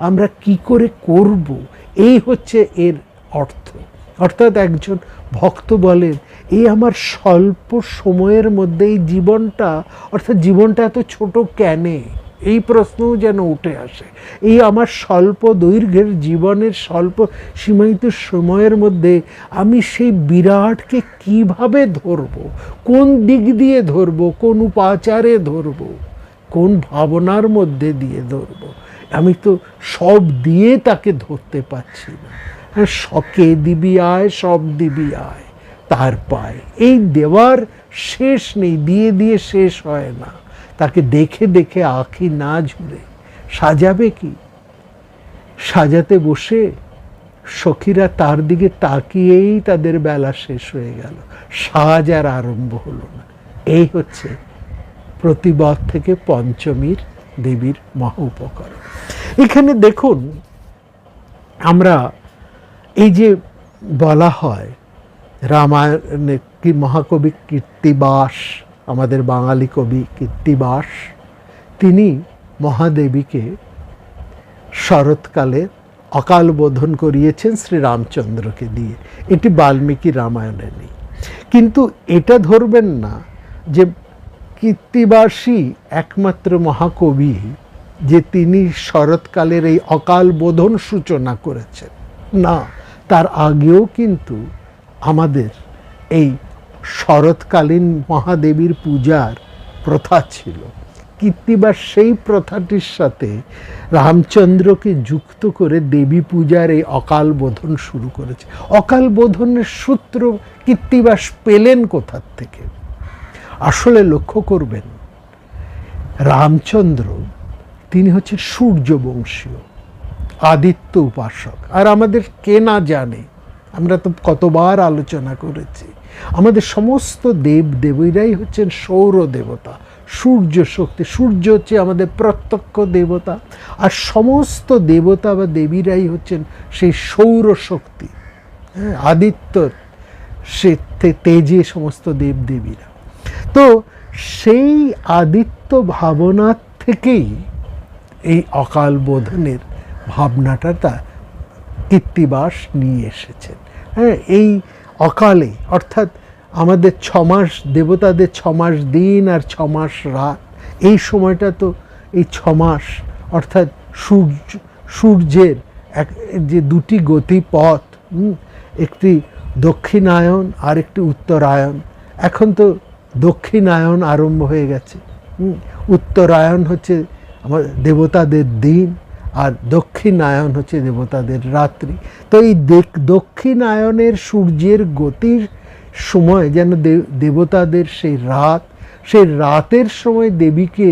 আমরা কি করে করব, এই হচ্ছে এর অর্থ। অর্থাৎ একজন ভক্ত বলেন, এই আমার স্বল্প সময়ের মধ্যে এই জীবনটা, অর্থাৎ জীবনটা এত ছোট কেন, এই প্রশ্নও যেন উঠে আসে। এই আমার স্বল্প দৈর্ঘ্যের জীবনের স্বল্প সীমায়িত সময়ের মধ্যে আমি সেই বিরাটকে কিভাবে ধরব, কোন দিক দিয়ে ধরব, কোন উপাচারে ধরব, কোন ভাবনার মধ্যে দিয়ে ধরব। আমি তো সব দিয়ে তাকে ধরতে পারছি না। হ্যাঁ, শকে দিবি আয়, সব দিবি আয় তার পায়। এই দেওয়ার শেষ নেই, দিয়ে দিয়ে শেষ হয় না। তাকে দেখে দেখে আঁখি না ঝুলে সাজাবে কি? সাজাতে বসে সখীরা তার দিকে তাকিয়েই তাদের বেলা শেষ হয়ে গেল, সাজ আর আরম্ভ হলো না। এই হচ্ছে প্রতিবাদ থেকে পঞ্চমীর দেবীর মহা উপকরণ। এখানে দেখুন, আমরা এই যে বলা হয় রামায়ণে কি মহাকবি কীর্তিবাস, আমাদের বাঙালি কবি কীর্তিবাস, তিনি মহাদেবীকে শরৎকালে অকাল বোধন করিয়েছেন শ্রীরামচন্দ্রকে দিয়ে। এটি বাল্মীকি রামায়ণে নেই। কিন্তু এটা ধরবেন না যে কীর্তিবাসী একমাত্র মহাকবি যে তিনি শরৎকালের এই অকাল বোধন সূচনা করেছেন, না, তার আগেও কিন্তু আমাদের এই শরৎকালীন মহাদেবীর পূজার প্রথা ছিল। কীর্তিবাস সেই প্রথাটির সাথে রামচন্দ্রকে যুক্ত করে দেবী পূজার এই অকাল বোধন শুরু করেছে। অকাল বোধনের সূত্র কীর্তিবাস পেলেন কোথার থেকে? আসলে লক্ষ্য করবেন, রামচন্দ্র তিনি হচ্ছেন সূর্যবংশীয় আদিত্য উপাসক। আর আমাদের কে না জানে, আমরা তো কতবার আলোচনা করেছি, আমাদের সমস্ত দেব দেবীরাই হচ্ছেন সৌর দেবতা, সূর্য শক্তি। সূর্য হচ্ছে আমাদের প্রত্যক্ষ দেবতা, আর সমস্ত দেবতা বা দেবীরাই হচ্ছেন সেই সৌর শক্তি, হ্যাঁ, আদিত্য, সে তেজে সমস্ত দেব দেবীরা। তো সেই আদিত্য ভাবনার থেকেই এই অকাল বোধনের ভাবনাটা তা কীর্তিবাস নিয়ে এসেছেন। হ্যাঁ, এই অকালে, অর্থাৎ আমাদের 6 মাস, দেবতাদের 6 মাস দিন আর 6 মাস রাত, এই সময়টা তো এই 6 মাস, অর্থাৎ সূর্যের যে দুটি গতিপথ, একটি দক্ষিণায়ন আর একটি উত্তরায়ণ। এখন তো দক্ষিণায়ন আরম্ভ হয়ে গেছে, উত্তরায়ণ হচ্ছে আমাদের দেবতাদের দিন, আর দক্ষিণায়ন হচ্ছে দেবতাদের রাত্রি। তো এই দক্ষিণায়নের সূর্যের গতির সময় যেন দেবতাদের সেই রাত, সেই রাতের সময় দেবীকে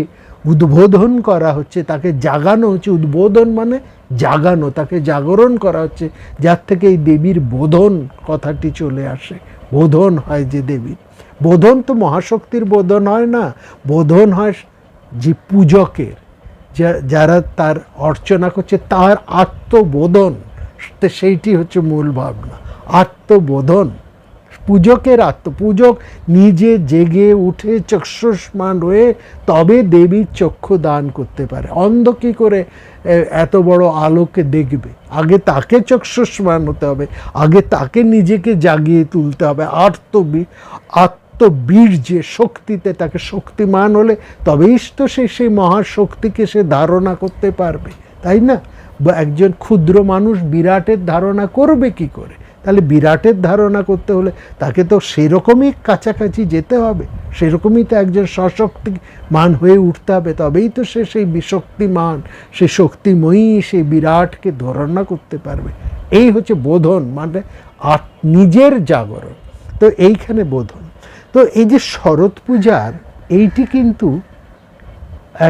উদ্বোধন করা হচ্ছে, তাকে জাগানো হচ্ছে। উদ্বোধন মানে জাগানো, তাকে জাগরণ করা হচ্ছে, যার থেকে এই দেবীর বোধন কথাটি চলে আসে। বোধন হয় যে দেবীর, বোধন তো মহাশক্তির বোধন হয় না, বোধন হয় যে পূজকের, যারা তার অর্চনা করছে তার আত্মবোধন, সেইটি হচ্ছে মূল ভাবনা, আত্মবোধন। পূজকের পূজক নিজে জেগে উঠে চক্ষুষ্মান হয়ে তবে দেবীর চক্ষু দান করতে পারে। অন্ধ কী করে এত বড় আলোকে দেখবে? আগে তাকে চক্ষুষ্মান হতে হবে, আগে তাকে নিজেকে জাগিয়ে তুলতে হবে, আত্মবীর্যে শক্তিতে তাকে শক্তিমান হলে তবেই তো সেই মহাশক্তিকে সে ধারণা করতে পারবে, তাই না? বা একজন ক্ষুদ্র মানুষ বিরাটের ধারণা করবে কি করে? তাহলে বিরাটের ধারণা করতে হলে তাকে তো সেরকমই কাছাকাছি যেতে হবে, সেরকমই তো একজন সশক্তিমান হয়ে উঠতে হবে, তবেই তো সে সেই বিশক্তিমান, সেই শক্তিময়ী, সেই বিরাটকে ধারণা করতে পারবে। এই হচ্ছে বোধন, মানে নিজের জাগরণ। তো এইখানে বোধন। তো এই যে শরৎ পূজার এইটি কিন্তু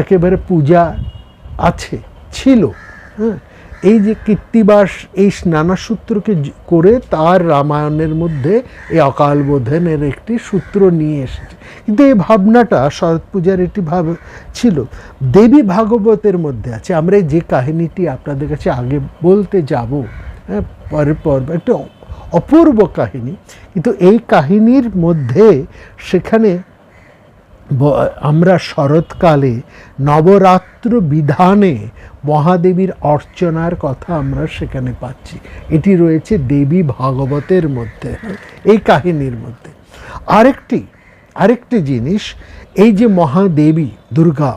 একেবারে পূজা আছে, ছিল, হ্যাঁ, এই যে কীর্তিবাস এই স্নানাসূত্রকে করে তার রামায়ণের মধ্যে এই অকাল বোধনের একটি সূত্র নিয়ে এসেছে। কিন্তু এই ভাবনাটা শরৎ পূজার একটি ভাব ছিল, দেবী ভাগবতের মধ্যে আছে। আমরা যে কাহিনীটি আপনাদের কাছে আগে বলতে যাব, হ্যাঁ, পরের পর্ব, একটা অপূর্ব কাহিনী, কিন্তু এই কাহিনীর মধ্যে সেখানে আমরা শরৎকালে নবরাত্র বিধানে মহাদেবীর অর্চনার কথা আমরা সেখানে পাচ্ছি। এটি রয়েছে দেবী ভাগবতের মধ্যে, এই কাহিনীর মধ্যে। আরেকটি জিনিস, এই যে মহাদেবী দুর্গা,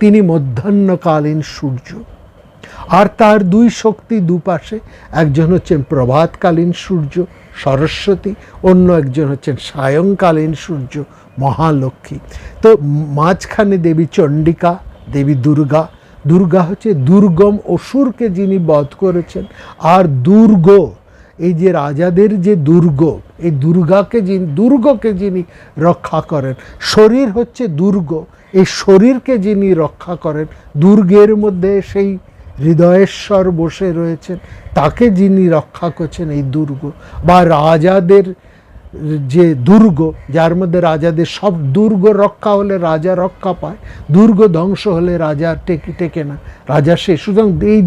তিনি মধ্যাহ্নকালীন সূর্য, আর তার দুই শক্তি দুপাশে, একজন হচ্ছেন প্রভাতকালীন সূর্য সরস্বতী, অন্য একজন হচ্ছেন সায়ংকালীন সূর্য মহালক্ষ্মী। তো মাঝখানে দেবী চণ্ডিকা, দেবী দুর্গা। দুর্গা হচ্ছে দুর্গম অসুরকে যিনি বধ করেছেন, আর দুর্গ, এই যে রাজাদের যে দুর্গ, এই দুর্গকে যিনি রক্ষা করেন। শরীর হচ্ছে দুর্গ, এই শরীরকে যিনি রক্ষা করেন, দুর্গের মধ্যে সেই হৃদয়েশ্বর বসে রয়েছেন, তাকে যিনি রক্ষা করছেন, এই দুর্গ বা রাজাদের যে দুর্গ, যার মধ্যে রাজাদের সব দুর্গ রক্ষা হলে রাজা রক্ষা পায়, দুর্গ ধ্বংস হলে রাজা টেকে না, রাজা শেষ। সুতরাং এই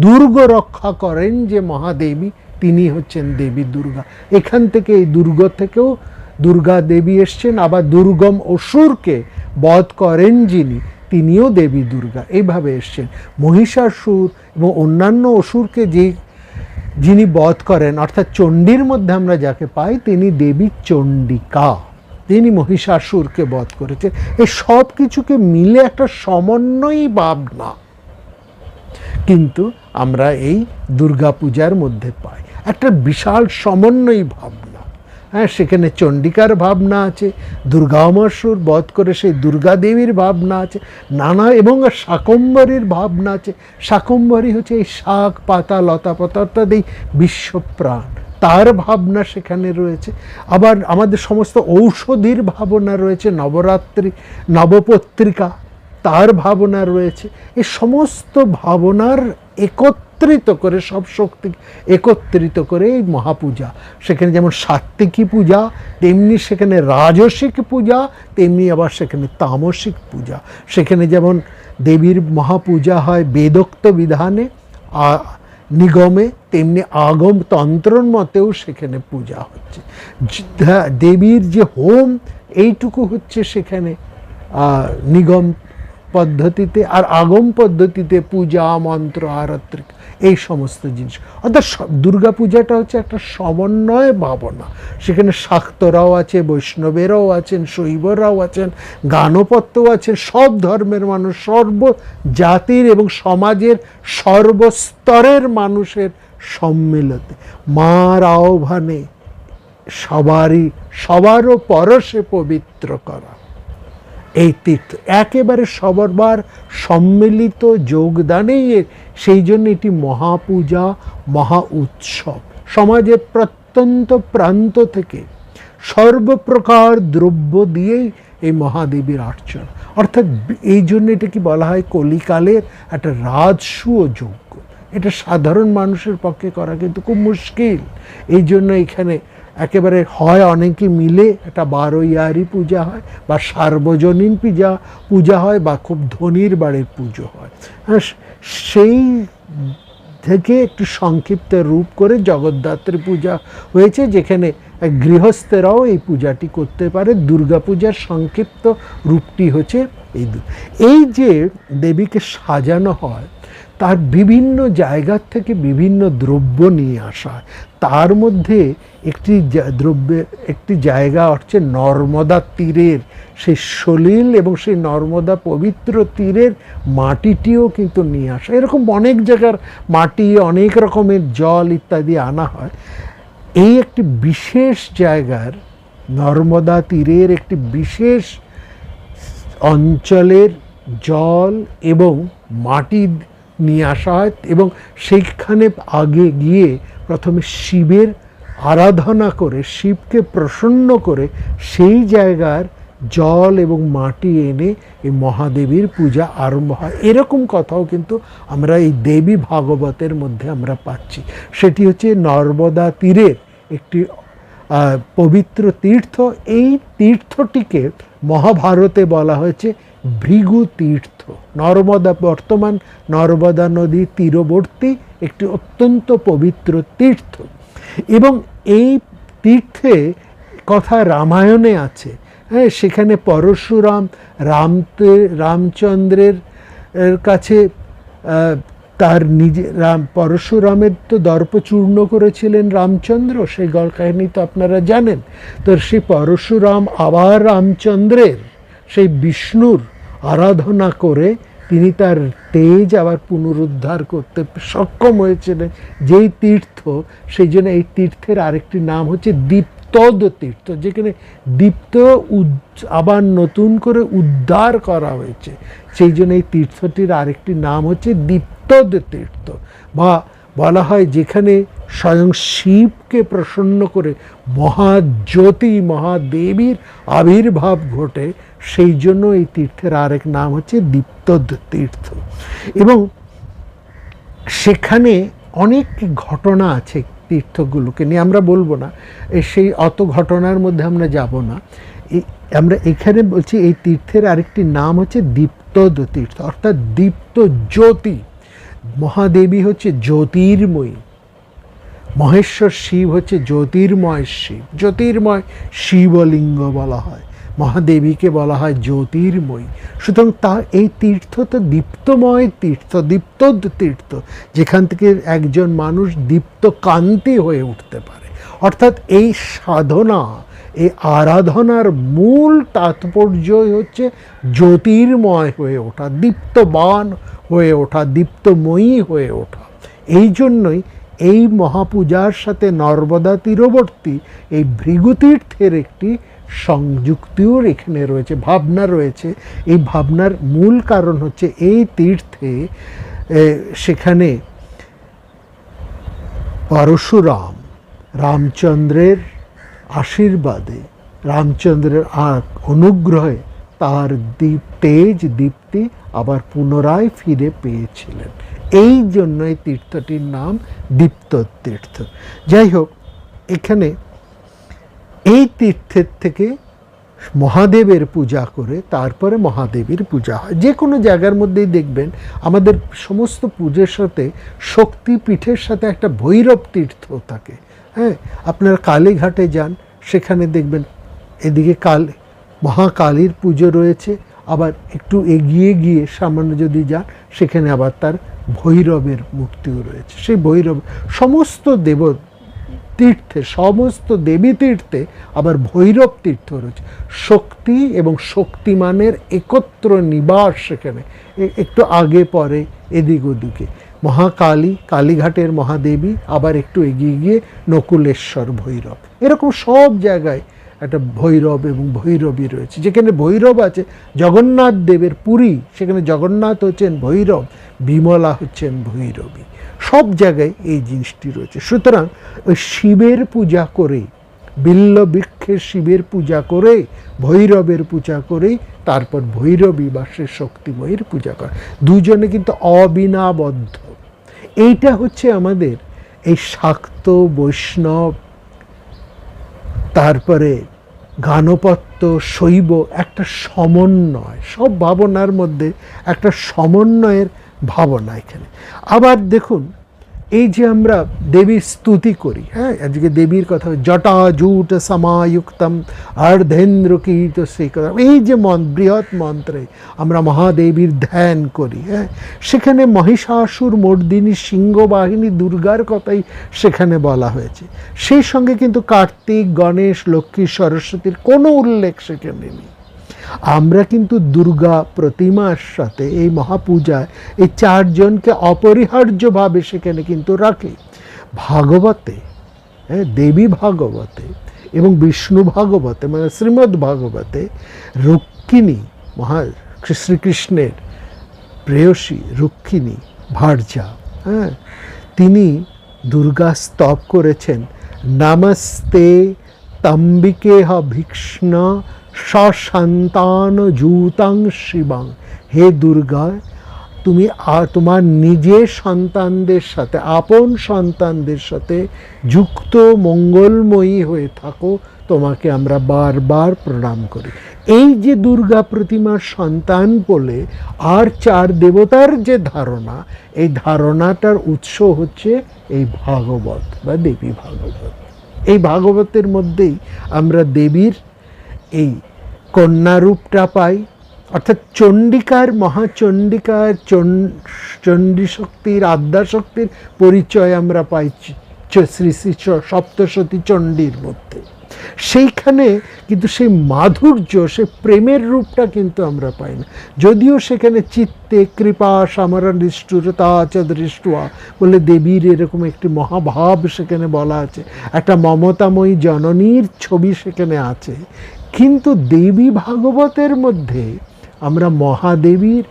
দুর্গ রক্ষা করেন যে মহাদেবী, তিনি হচ্ছেন দেবী দুর্গা। এখান থেকে, এই দুর্গ থেকেও দুর্গা দেবী এসছেন। আবার দুর্গম অসুরকে বধ করেন যিনি, তিনিও দেবী দুর্গা, এইভাবে এসছেন। মহিষাসুর এবং অন্যান্য অসুরকে যিনি বধ করেন, অর্থাৎ চণ্ডীর মধ্যে আমরা যাকে পাই, তিনি দেবী চণ্ডিকা, তিনি মহিষাসুরকে বধ করেছেন। এই সব কিছুকে মিলে একটা সমন্বয়ী ভাবনা কিন্তু আমরা এই দুর্গা পূজার মধ্যে পাই, একটা বিশাল সমন্বয়ী ভাবনা। হ্যাঁ, সেখানে চণ্ডিকার ভাবনা আছে, দুর্গামসুর বধ করে সেই দুর্গা দেবীর ভাবনা আছে, নানা, এবং শাকম্ভরীর ভাবনা আছে। শাকম্ভরী হচ্ছে এই শাক পাতা লতা পাতা, অর্থাৎ এই বিশ্বপ্রাণ, তার ভাবনা সেখানে রয়েছে। আবার আমাদের সমস্ত ঔষধির ভাবনা রয়েছে, নবরাত্রি নবপত্রিকা, তার ভাবনা রয়েছে। এই সমস্ত ভাবনার একত্রিত করে, সব শক্তি একত্রিত করে এই মহাপূজা। সেখানে যেমন সাত্ত্বিকী পূজা, তেমনি সেখানে রাজসিক পূজা, তেমনি আবার সেখানে তামসিক পূজা। সেখানে যেমন দেবীর মহাপূজা হয় বেদোক্ত বিধানে নিগমে, তেমনি আগম তন্ত্রর মতেও সেখানে পূজা হচ্ছে। দেবীর যে হোম, এইটুকু হচ্ছে সেখানে নিগম পদ্ধতিতে, আর আগম পদ্ধতিতে পূজা মন্ত্র আরাত্রিক, এই সমস্ত জিনিস। অর্থাৎ দুর্গা পূজাটা হচ্ছে একটা সমন্বয় ভাবনা। সেখানে শাক্তরাও আছে, বৈষ্ণবেরাও আছেন, শৈবরাও আছেন, গানপত্যও আছেন, সব ধর্মের মানুষ, সর্ব জাতির এবং সমাজের সর্বস্তরের মানুষের সম্মিলতে, মার আহ্বানে সবারও পরশে পবিত্র করা এই তীর্থ, একেবারে সবার সম্মিলিত যোগদানেই, সেই জন্য এটি মহাপূজা, মহা উৎসব। সমাজের প্রত্যন্ত প্রান্ত থেকে সর্বপ্রকার দ্রব্য দিয়েই এই মহাদেবীর অর্চনা। অর্থাৎ এই জন্য এটা কি বলা হয়, কলিকালের একটা রাজসূয় যজ্ঞ। এটা সাধারণ মানুষের পক্ষে করা কিন্তু খুব মুশকিল। এই জন্য এখানে একেবারে হয় অনেকে মিলে একটা 12 ইয়ারি পূজা হয়, বা সার্বজনীন পূজা হয়, বা খুব ধনীর বাড়ির পুজো হয়। সেই থেকে একটু সংক্ষিপ্ত রূপ করে জগদ্ধাত্রী পূজা হয়েছে, যেখানে গৃহস্থেরাও এই পূজাটি করতে পারে। দুর্গা পূজার সংক্ষিপ্ত রূপটি হচ্ছে এই যে দেবীকে সাজানো হয়, তার বিভিন্ন জায়গার থেকে বিভিন্ন দ্রব্য নিয়ে আসা হয়। তার মধ্যে একটি জায়গা হচ্ছে নর্মদা তীরের সেই সলিল, এবং সেই নর্মদা পবিত্র তীরের মাটিটিও কিন্তু নিয়ে আসা। এরকম অনেক জায়গার মাটি, অনেক রকমের জল ইত্যাদি আনা হয়। এই একটি বিশেষ জায়গার, নর্মদা তীরের একটি বিশেষ অঞ্চলের জল এবং মাটি নিয়ে আসা হয়, এবং সেইখানে আগে গিয়ে প্রথমে শিবের আরাধনা করে, শিবকে প্রসন্ন করে, সেই জায়গার জল এবং মাটি এনে এই মহাদেবীর পূজা আরম্ভ হয়। এরকম কথাও কিন্তু আমরা এই দেবী ভাগবতের মধ্যে আমরা পাচ্ছি। সেটি হচ্ছে নর্মদা তীরের একটি পবিত্র তীর্থ। এই তীর্থটিকে মহাভারতে বলা হয়েছে ভৃগু তীর্থ। নর্মদা, বর্তমান নর্মদা নদী তীরবর্তী একটি অত্যন্ত পবিত্র তীর্থ। এবং এই তীর্থে কথা রামায়ণে আছে। হ্যাঁ, সেখানে পরশুরাম রামচন্দ্রের কাছে তার পরশুরামের তো দর্প চূর্ণ করেছিলেন রামচন্দ্র, সেই কাহিনী তো আপনারা জানেন। তো সেই পরশুরাম আবার রামচন্দ্রের সেই বিষ্ণুর আরাধনা করে তিনি তার তেজ আবার পুনরুদ্ধার করতে সক্ষম হয়েছিলেন যেই তীর্থ। সেই জন্য এই তীর্থের আরেকটি নাম হচ্ছে দীপ্তদ তীর্থ, যেখানে দীপ্ত আবার নতুন করে উদ্ধার করা হয়েছে। সেই জন্য এই তীর্থটির আরেকটি নাম হচ্ছে দীপ্তদ তীর্থ। বা বলা হয় যেখানে স্বয়ং শিবকে প্রসন্ন করে মহাজ্যোতি মহাদেবীর আবির্ভাব ঘটে, সেই জন্য এই তীর্থের আরেক নাম হচ্ছে দীপ্তদ তীর্থ। এবং সেখানে অনেক ঘটনা আছে তীর্থগুলোকে নিয়ে, আমরা বলবো না, সেই অত ঘটনার মধ্যে আমরা যাব না। আমরা এখানে বলছি এই তীর্থের আরেকটি নাম হচ্ছে দীপ্তদ তীর্থ, অর্থাৎ দীপ্ত জ্যোতি। মহাদেবী হচ্ছে জ্যোতির্ময়ী, মহেশ্বর শিব হচ্ছে জ্যোতির্ময় শিব। জ্যোতির্ময় শিবলিঙ্গ বলা হয়, মহাদেবীকে বলা হয় জ্যোতির্ময়ী। সুতরাং এই তীর্থ তো দীপ্তময় তীর্থ, দীপ্তদ তীর্থ, যেখান থেকে একজন মানুষ দীপ্ত কান্তি হয়ে উঠতে পারে। অর্থাৎ এই সাধনা, এই আরাধনার মূল তাৎপর্যই হচ্ছে জ্যোতির্ময় হয়ে ওঠা, দীপ্তবান হয়ে ওঠা, দীপ্তময়ী হয়ে ওঠা। এই জন্যই এই মহাপূজার সাথে নর্মদা তীরবর্তী এই ভৃগুতীর্থের একটি সংযুক্তিও এখানে রয়েছে, ভাবনা রয়েছে। এই ভাবনার মূল কারণ হচ্ছে এই তীর্থে সেখানে পরশুরাম রামচন্দ্রের আশীর্বাদে, রামচন্দ্রের অনুগ্রহে তার তেজ দীপ্তি আবার পুনরায় ফিরে পেয়েছিলেন। এই জন্য এই তীর্থটির নাম দীপ্তদ তীর্থ। যাই হোক, এখানে এই তীর্থের থেকে মহাদেবের পূজা করে তারপরে মহাদেবীর পূজা হয়। যে কোনো জায়গার মধ্যেই দেখবেন আমাদের সমস্ত পুজোর সাথে শক্তিপীঠের সাথে একটা ভৈরব তীর্থ থাকে। হ্যাঁ, আপনারা কালীঘাটে যান, সেখানে দেখবেন এদিকে মহাকালীর পুজো রয়েছে, আবার একটু এগিয়ে গিয়ে সামান্য যদি যান সেখানে আবার তার ভৈরবের মূর্তিও রয়েছে। সেই ভৈরব সমস্ত তীর্থে, সমস্ত দেবী তীর্থে আবার ভৈরব তীর্থ রয়েছে। শক্তি এবং শক্তিমানের একত্র নিবাস সেখানে, একটু আগে পরে এদিক ওদিকে মহাকালী, কালীঘাটের মহাদেবী, আবার একটু এগিয়ে গিয়ে নকুলেশ্বর ভৈরব। এরকম সব জায়গায় একটা ভৈরব এবং ভৈরবী রয়েছে। যেখানে ভৈরব আছে, জগন্নাথ দেবের পুরী, সেখানে জগন্নাথ হচ্ছেন ভৈরব, বিমলা হচ্ছেন ভৈরবী। সব জায়গায় এই জিনিসটি রয়েছে। সুতরাং ওই শিবের পূজা করে, বিল্ল বৃক্ষের শিবের পূজা করে, ভৈরবের পূজা করেই তারপর ভৈরবী বা সে শক্তিময়ীর পূজা করে। দুজনে কিন্তু অবিনাবদ্ধ। এইটা হচ্ছে আমাদের এই শাক্ত, বৈষ্ণব, তারপরে গানপত্য, শৈব একটা সমন্বয়, সব ভাবনার মধ্যে একটা সমন্বয়ের ভাবনা এখানে। আবার দেখুন, এই যে আমরা দেবীর স্তুতি করি, হ্যাঁ, আজকে দেবীর কথা, জটাজূট সমায়ুক্তম অর্ধেন্দ্র কীর্ত শ্রীকর, এই যে বৃহৎ মন্ত্রে আমরা মহাদেবীর ধ্যান করি, হ্যাঁ, সেখানে মহিষাসুর মর্দিনী সিংহবাহিনী দুর্গার কথাই সেখানে বলা হয়েছে। সেই সঙ্গে কিন্তু কার্তিক, গণেশ, লক্ষ্মী, সরস্বতীর কোনো উল্লেখ সেখানে নেই। আমরা কিন্তু দুর্গা প্রতিমার সাথে এই মহাপূজায় এই চারজনকে অপরিহার্যভাবে সেখানে কিন্তু রাখে। ভাগবতে, দেবী ভাগবতে এবং বিষ্ণু ভাগবতে, মানে শ্রীমদ্ ভাগবতে রুক্মিণী, শ্রীকৃষ্ণের প্রেয়সী রুক্মিণী ভার্যা, হ্যাঁ, তিনি দুর্গা স্তব করেছেন, নমস্তে তম্বিকে ভিক্ষ্ণ সসন্তান জূতাং শিবাং, হে দুর্গা তুমি তোমার নিজের সন্তানদের সাথে, আপন সন্তানদের সাথে যুক্ত মঙ্গলময়ী হয়ে থাকো, তোমাকে আমরা বারবার প্রণাম করি। এই যে দুর্গা প্রতিমার সন্তান বলে আর চার দেবতার যে ধারণা, এই ধারণাটার উৎস হচ্ছে এই ভাগবত বা দেবী ভাগবত। এই ভাগবতের মধ্যেই আমরা দেবীর এই কন্যারূপটা পাই, অর্থাৎ চণ্ডিকার, মহাচণ্ডিকার চণ্ডী শক্তির, আদ্যাশক্তির পরিচয় আমরা পাই শ্রী শ্রী সপ্তশতী চণ্ডীর মধ্যে। সেইখানে কিন্তু সেই মাধুর্য, সেই প্রেমের রূপটা কিন্তু আমরা পাই না, যদিও সেখানে চিত্তে কৃপা সামরা নিষ্ঠুরতা চ দৃষ্টুয়া বলে দেবীর এরকম একটি মহাভাব সেখানে বলা আছে, একটা মমতাময়ী জননীর ছবি সেখানে আছে। কিন্তু দেবী ভাগবতের মধ্যে আমরা মহাদেবীর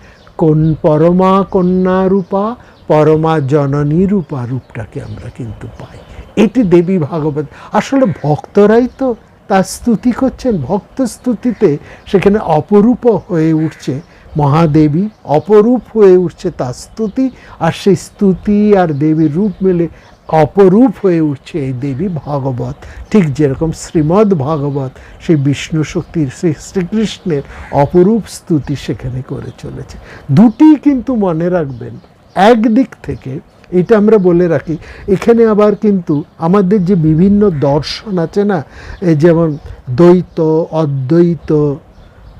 পরমা কন্যা রূপা, পরমা জননী রূপা রূপটাকে আমরা কিন্তু পাই। এটি দেবী ভাগবত। আসলে ভক্তরাই তো তার স্তুতি করছেন, ভক্ত স্তুতিতে সেখানে অপরূপ হয়ে উঠছে মহাদেবী, অপরূপ হয়ে উঠছে তার স্তুতি, আর সেই স্তুতি আর দেবীর রূপ মিলে অপরূপ হয়ে উঠছে এই দেবী ভাগবত। ঠিক যেরকম শ্রীমদ্ ভাগবত সেই বিষ্ণু শক্তির, সেই শ্রীকৃষ্ণের অপরূপ স্তুতি সেখানে করে চলেছে। দুটি কিন্তু মনে রাখবেন, একদিক থেকে এটা আমরা বলে রাখি, এখানে আবার কিন্তু আমাদের যে বিভিন্ন দর্শন আছে না, যেমন দ্বৈত, অদ্বৈত,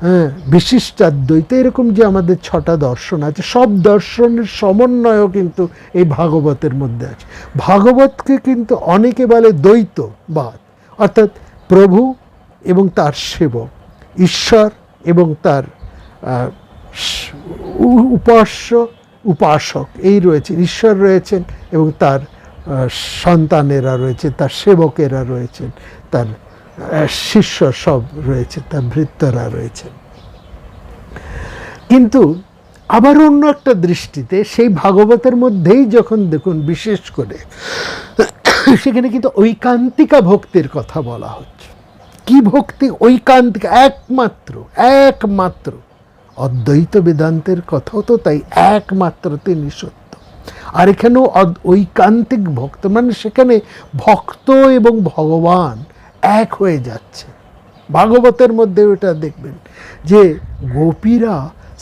হ্যাঁ, বিশিষ্টাদ্বৈত, এরকম যে আমাদের 6টা দর্শন আছে, সব দর্শনের সমন্বয়ও কিন্তু এই ভাগবতের মধ্যে আছে। ভাগবতকে কিন্তু অনেকে বলে দ্বৈতবাদ, অর্থাৎ প্রভু এবং তার সেবক, ঈশ্বর এবং তার উপাস্য উপাসক, এই রয়েছেন, ঈশ্বর রয়েছেন এবং তার সন্তানেরা রয়েছে, তার সেবকেরা রয়েছেন, তার শিষ্য সব রয়েছে, তার ভৃত্যরা রয়েছেন। কিন্তু আবার অন্য একটা দৃষ্টিতে সেই ভাগবতের মধ্যেই যখন দেখুন, বিশেষ করে সেখানে কিন্তু ঐকান্তিকা ভক্তির কথা বলা হচ্ছে। কি ভক্তি? ঐকান্তিক, একমাত্র অদ্বৈত বেদান্তের কথাও তো তাই, একমাত্র তিনি সত্য। আর এখানেও ঐকান্তিক ভক্ত, মানে সেখানে ভক্ত এবং ভগবান এক হয়ে যাচ্ছে। ভাগবতের মধ্যে ওটা দেখবেন যে গোপীরা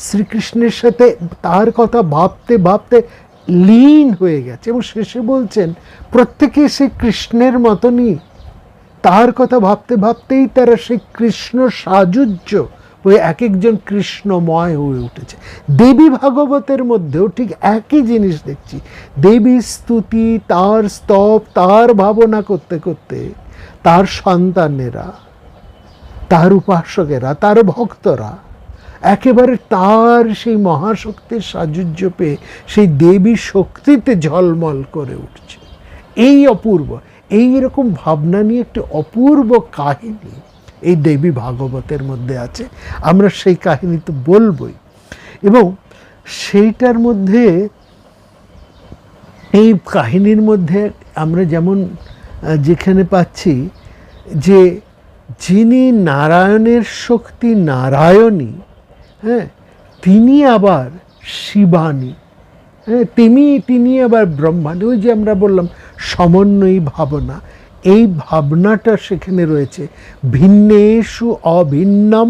শ্রীকৃষ্ণের সাথে তার কথা ভাবতে ভাবতে লীন হয়ে গেছে, এবং শেষে বলছেন প্রত্যেকে সেই কৃষ্ণের মতনই, তার কথা ভাবতে ভাবতেই তারা সেই কৃষ্ণ সাযুজ্য হয়ে এক একজন কৃষ্ণময় হয়ে উঠেছে। দেবী ভাগবতের মধ্যেও ঠিক একই জিনিস দেখছি। দেবী স্তুতি, তার স্তব, তার ভাবনা করতে করতে তার সন্তানেরা, তার উপাসকেরা, তার ভক্তরা একেবারে তার সেই মহাশক্তির সাযুজ্য পেয়ে সেই দেবী শক্তিতে ঝলমল করে উঠছে। এই অপূর্ব, এইরকম ভাবনা নিয়ে একটি অপূর্ব কাহিনী এই দেবী ভাগবতের মধ্যে আছে। আমরা সেই কাহিনী তো বলবই, এবং সেইটার মধ্যে, এই কাহিনীর মধ্যে আমরা যেমন যেখানে পাচ্ছি যে যিনি নারায়ণের শক্তি নারায়ণী, হ্যাঁ, তিনি আবার শিবানী, হ্যাঁ, তিনি আবার ব্রহ্মাণ্ডী। ওই যে আমরা বললাম সমন্বয়ী ভাবনা, এই ভাবনাটা সেখানে রয়েছে। ভিন্নেষু অভিন্নম,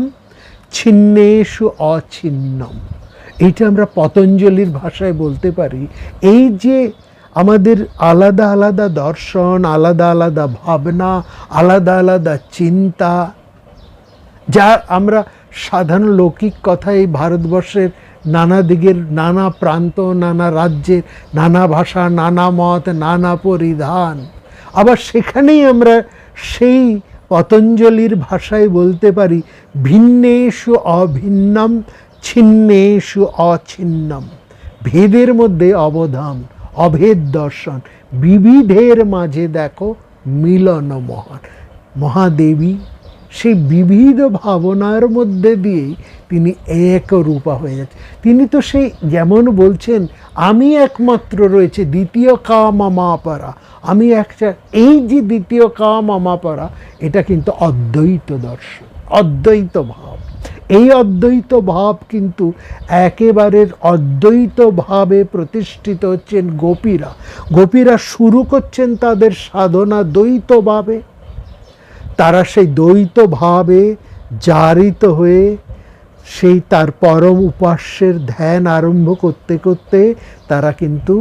ছিন্নেষু অছিন্নম। এইটা আমরা পতঞ্জলির ভাষায় বলতে পারি। এই যে আমাদের আলাদা আলাদা দর্শন, আলাদা আলাদা ভাবনা, আলাদা আলাদা চিন্তা, যা আমরা সাধারণ লৌকিক কথায় ভারতবর্ষের নানা দিকের, নানা প্রান্ত, নানা রাজ্যের নানা ভাষা, নানা মত, নানা পরিধান, আবার সেখানেই আমরা সেই পতঞ্জলির ভাষায় বলতে পারি ভিন্নেষু অভিন্নম, ছিন্নেষু অছিন্নম। ভেদের মধ্যে অবধান, অভেদ দর্শন, বিবিধের মাঝে দেখো মিলন মহান। মহাদেবী সেই বিবিধ ভাবনার মধ্যে দিয়েই তিনি এক রূপা হয়ে যাচ্ছে। তিনি তো সেই যেমন বলছেন আমি একমাত্র রয়েছে, দ্বিতীয় কা মামাপারা, আমি একটা, এই যে দ্বিতীয় কা মামাপারা, এটা কিন্তু অদ্বৈত দর্শন, অদ্বৈত ভাব। এই অদ্বৈত ভাব কিন্তু একেবারে অদ্বৈত ভাবে প্রতিষ্ঠিত হচ্ছেন গোপীরা। গোপীরা শুরু করছেন তাদের সাধনা দ্বৈত ভাবে, তারা সেই দ্বৈত ভাবে জারিত হয়ে সেই তার পরম উপাস্যের ধ্যান আরম্ভ করতে করতে তারা কিন্তু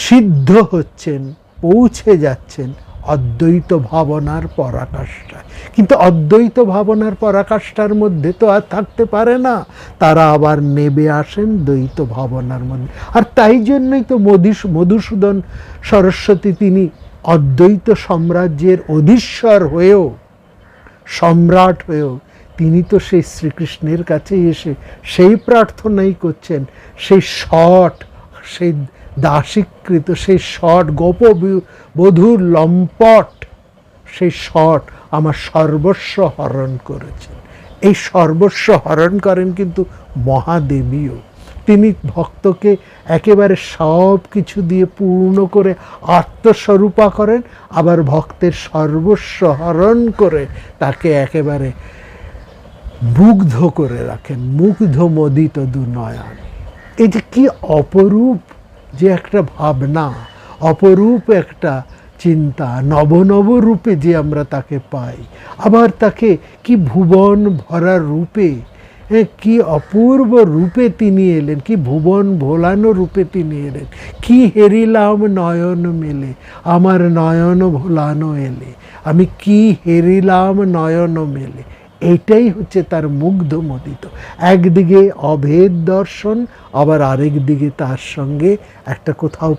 সিদ্ধ হচ্ছেন, পৌঁছে যাচ্ছেন অদ্বৈত ভাবনার পরাকাষ্ঠায়। কিন্তু অদ্বৈত ভাবনার পরাকাষ্ঠার মধ্যে তো আর থাকতে পারে না, তারা আবার নেবে আসেন দ্বৈত ভাবনার মধ্যে। আর তাই জন্যই তো মধুসূদন সরস্বতী তিনি অদ্বৈত সাম্রাজ্যের অধীশ্বর হয়েও, সম্রাট হয়েও তিনি তো সেই শ্রীকৃষ্ণের কাছে এসে সেই প্রার্থনাই করছেন, সেই শট, সেই দাসীকৃত সেই শট, গোপবধূর লম্পট সেই শট আমার সর্বস্ব হরণ করেছেন। এই সর্বস্ব হরণ করেন কিন্তু মহাদেবীও। তিনি ভক্তকে একেবারে সব কিছু দিয়ে পূর্ণ করে আত্মস্বরূপা করেন, আবার ভক্তের সর্বস্ব হরণ করে তাকে একেবারে মুগ্ধ করে রাখেন, মুগ্ধ মোদিত দুনয়ন। এই যে কি অপরূপ যে একটা ভাবনা, অপরূপ একটা চিন্তা, নব নব রূপে যে আমরা তাকে পাই, আবার তাকে কি ভুবন ভরা রূপে, কি অপূর্ব রূপে তিনি এলেন, কি ভুবন ভোলানো রূপে তিনি এলেন। কি হেরিলাম নয়ন মেলে, আমার নয়ন ভোলানো এলে, আমি কি হেরিলাম নয়ন মেলে। এইটাই হচ্ছে তার মুগ্ধ মোদিত। একদিকে অভেদ দর্শন, আবার আরেক দিকে তার সঙ্গে একটা কোথাও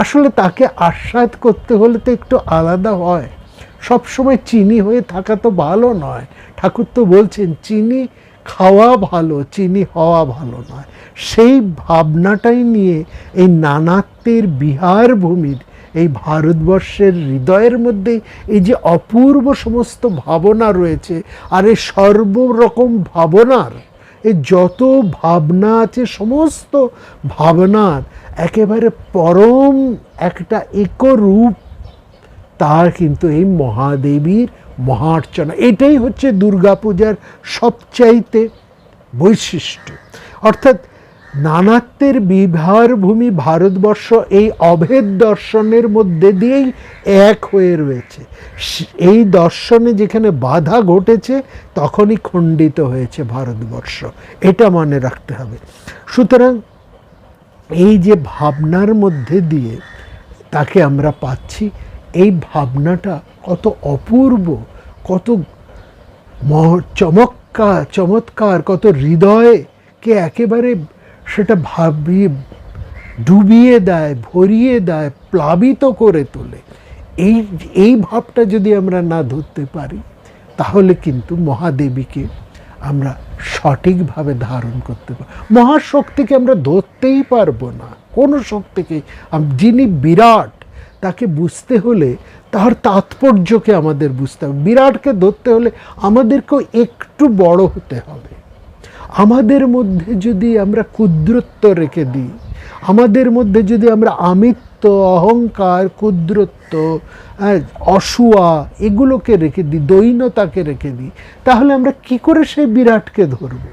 আসলে তাকে আস্বাদ করতে হলে তো একটু আলাদা হয়। সবসময় চিনি হয়ে থাকা তো ভালো নয়। ঠাকুর তো বলছেন চিনি খাওয়া ভালো, চিনি হওয়া ভালো নয়। সেই ভাবনাটাই নিয়ে এই নানাত্বের বিহার ভূমির এই ভারতবর্ষের হৃদয়ের মধ্যে এই যে অপূর্ব সমস্ত ভাবনা রয়েছে, আর এই সর্বরকম ভাবনার এই যত ভাবনা আছে, সমস্ত ভাবনার একেবারে পরম একটা একরূপ, তার কিন্তু এই মহাদেবীর মহার্চনা। এটাই হচ্ছে দুর্গাপূজার সবচাইতে বৈশিষ্ট্য। অর্থাৎ নানাত্বের বিভার ভূমি ভারতবর্ষ এই অভেদ দর্শনের মধ্যে দিয়েই এক হয়ে রয়েছে। এই দর্শনে যেখানে বাধা ঘটেছে তখনই খণ্ডিত হয়েছে ভারতবর্ষ, এটা মনে রাখতে হবে। সুতরাং এই যে ভাবনার মধ্যে দিয়ে তাকে আমরা পাচ্ছি, এই ভাবনাটা কত অপূর্ব, কত চমৎকার, কত হৃদয়কে একেবারে সেটা ডুবিয়ে দেয়, ভরিয়ে দেয়, প্লাবিত করে তোলে। এই ভাবটা যদি আমরা না ধরতে পারি, তাহলে কিন্তু মহাদেবীকে আমরা সঠিকভাবে ধারণ করতে পারি। মহাশক্তিকে আমরা ধরতেই পারবো না, কোনো শক্তিকে। যিনি বিরাট তাকে বুঝতে হলে তার তাৎপর্যকে আমাদের বুঝতে হবে। বিরাটকে ধরতে হলে আমাদেরকেও একটু বড় হতে হবে। আমাদের মধ্যে যদি আমরা ক্ষুদ্রত্ব রেখে দিই, আমাদের মধ্যে যদি আমরা আমিত্ব, অহংকার, ক্ষুদ্রত্ব, অসূয়া এগুলোকে রেখে দিই, দৈন্যতাকে রেখে দিই, তাহলে আমরা কি করে সেই বিরাটকে ধরব?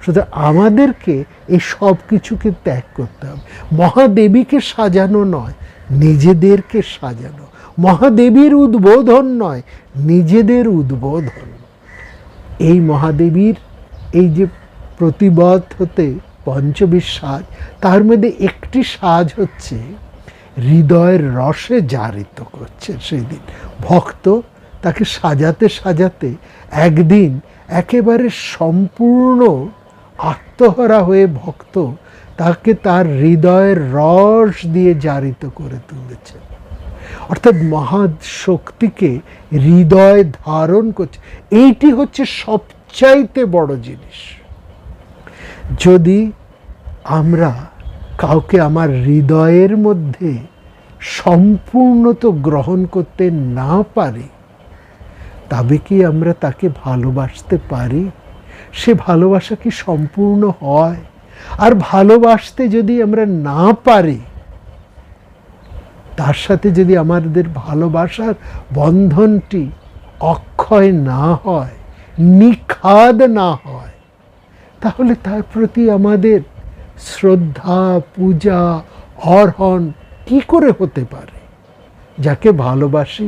সুতরাং আমাদেরকে এই সব কিছুকে ত্যাগ করতে হবে। মহাদেবীকে সাজানো নয়, নিজেদেরকে সাজানো। মহাদেবীর উদ্বোধন নয়, নিজেদের উদ্বোধন। এই মহাদেবীর এই যে প্রতিবদ হতে পঞ্চবিশ সাজ, তার মধ্যে একটি সাজ হচ্ছে হৃদয়ের রসে জারিত করছে। সেই দিন ভক্ত তাকে সাজাতে সাজাতে একদিন একেবারে সম্পূর্ণ আত্মহারা হয়ে ভক্ত তাকে তার হৃদয়ের রস দিয়ে জারিত করে তুলেছে। অর্থাৎ মহাশক্তিকে হৃদয় ধারণ করছে। এইটি হচ্ছে সবচাইতে বড় জিনিস। যদি আমরা কাউকে আমার হৃদয়ের মধ্যে সম্পূর্ণত গ্রহণ করতে না পারি, তবে কি আমরা তাকে ভালোবাসতে পারি? সে ভালোবাসা কি সম্পূর্ণ হয়? আর ভালোবাসতে যদি আমরা না পারি, তার সাথে যদি আমাদের ভালোবাসার বন্ধনটি অক্ষয় না হয়, নিখাদ না হয়, তাহলে তার প্রতি আমাদের শ্রদ্ধা, পূজা, অর্হন কি করে হতে পারে? যাকে ভালোবাসি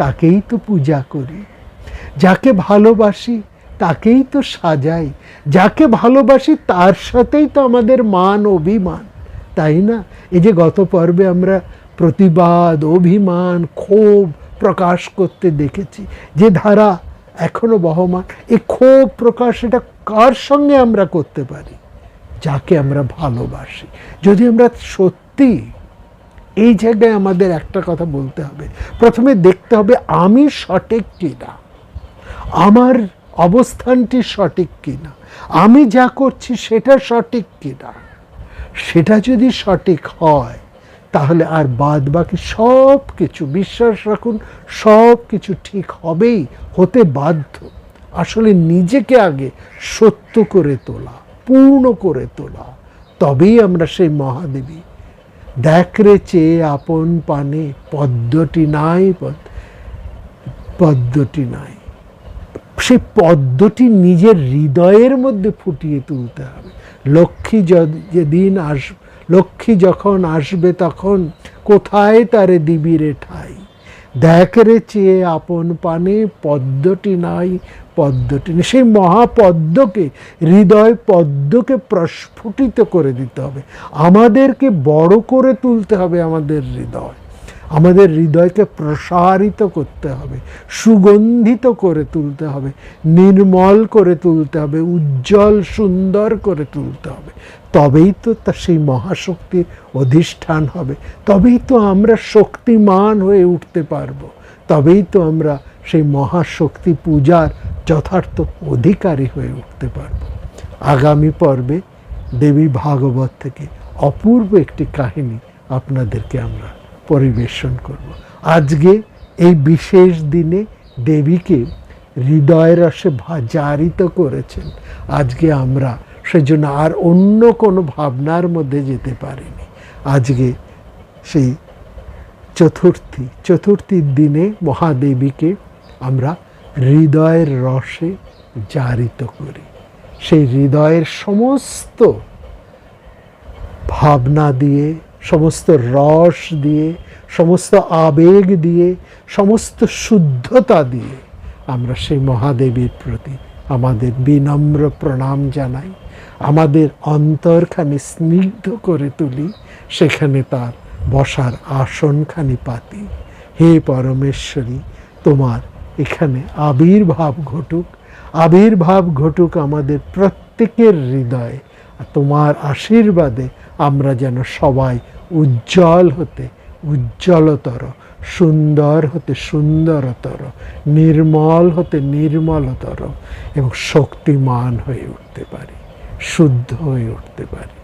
তাকেই তো পূজা করি, যাকে ভালোবাসি তাকেই তো সাজাই, যাকে ভালোবাসি তার সাথেই তো আমাদের মান অভিমান, তাই না? এই যে গত পর্বে আমরা প্রতিবাদ, অভিমান, ক্ষোভ প্রকাশ করতে দেখেছি, যে ধারা এখনো বহমান, এই ক্ষোভ প্রকাশ এটা কার সঙ্গে আমরা করতে পারি? যাকে আমরা ভালোবাসি। যদি আমরা সত্যি, এই জায়গায় আমাদের একটা কথা বলতে হবে, প্রথমে দেখতে হবে আমি সঠিক কিনা, আমার অবস্থানটি সঠিক কিনা, আমি যা করছি সেটা সঠিক কিনা। সেটা যদি সঠিক হয় তাহলে আর বাদ বাকি সব কিছু, বিশ্বাস রাখুন, সব কিছু ঠিক হবেই, হতে বাধ্য। আসলে নিজেকে আগে সত্য করে তোলা, পূর্ণ করে তোলা, তবেই আমরা সেই মহাদেবী। দেখ রে চেয়ে আপন পানে, পদ্মটি নাই, পদ্মটি নাই, সেই পদ্মটি নিজের হৃদয়ের মধ্যে ফুটিয়ে তুলতে হবে। লক্ষ্মী যখন আসবে তখন কোথায় তারে দিবি রে ঠাই, দেখ রে চেয়ে আপন পানে, পদ্মটি নাই, পদ্মটি নেই। সেই মহাপদ্মকে, হৃদয় পদ্মকে প্রস্ফুটিত করে দিতে হবে, আমাদেরকে বড় করে তুলতে হবে। আমাদের হৃদয়কে প্রসারিত করতে হবে, সুগন্ধিত করে তুলতে হবে, নির্মল করে তুলতে হবে, উজ্জ্বল সুন্দর করে তুলতে হবে। তবেই তো তা সেই মহাশক্তির অধিষ্ঠান হবে, তবেই তো আমরা শক্তিমান হয়ে উঠতে পারবো, তবেই তো আমরা সেই মহাশক্তি পূজার যথার্থ অধিকারী হয়ে উঠতে পারবো। আগামী পর্বে দেবী ভাগবত থেকে অপূর্ব একটি কাহিনী আপনাদেরকে আমরা পরিবেশন করব। আজকে এই বিশেষ দিনে দেবীকে হৃদয় রসে জারিত করেছেন। আজকে আমরা সেজন্য আর অন্য কোনো ভাবনার মধ্যে যেতে পারিনি। আজকে সেই চতুর্থীর দিনে মহাদেবীকে আমরা হৃদয়ের রসে জারিত করি। সেই হৃদয়ের সমস্ত ভাবনা দিয়ে, সমস্ত রস দিয়ে, সমস্ত আবেগ দিয়ে, সমস্ত শুদ্ধতা দিয়ে আমরা সেই মহাদেবীর প্রতি আমাদের বিনম্র প্রণাম জানাই, আমাদের অন্তরখানি স্নিগ্ধ করে তুলি, সেখানে তার বসার আসনখানি পাতি। হে পরমেশ্বরী, তোমার এখানে আবির্ভাব ঘটুক আমাদের প্রত্যেকের হৃদয়ে। তোমার আশীর্বাদে আমরা যেন সবাই উজ্জ্বল হতে উজ্জ্বলতর, সুন্দর হতে সুন্দরতর, নির্মল হতে নির্মলতর এবং শক্তিমান হয়ে উঠতে পারি, শুদ্ধ হয়ে উঠতে পারি।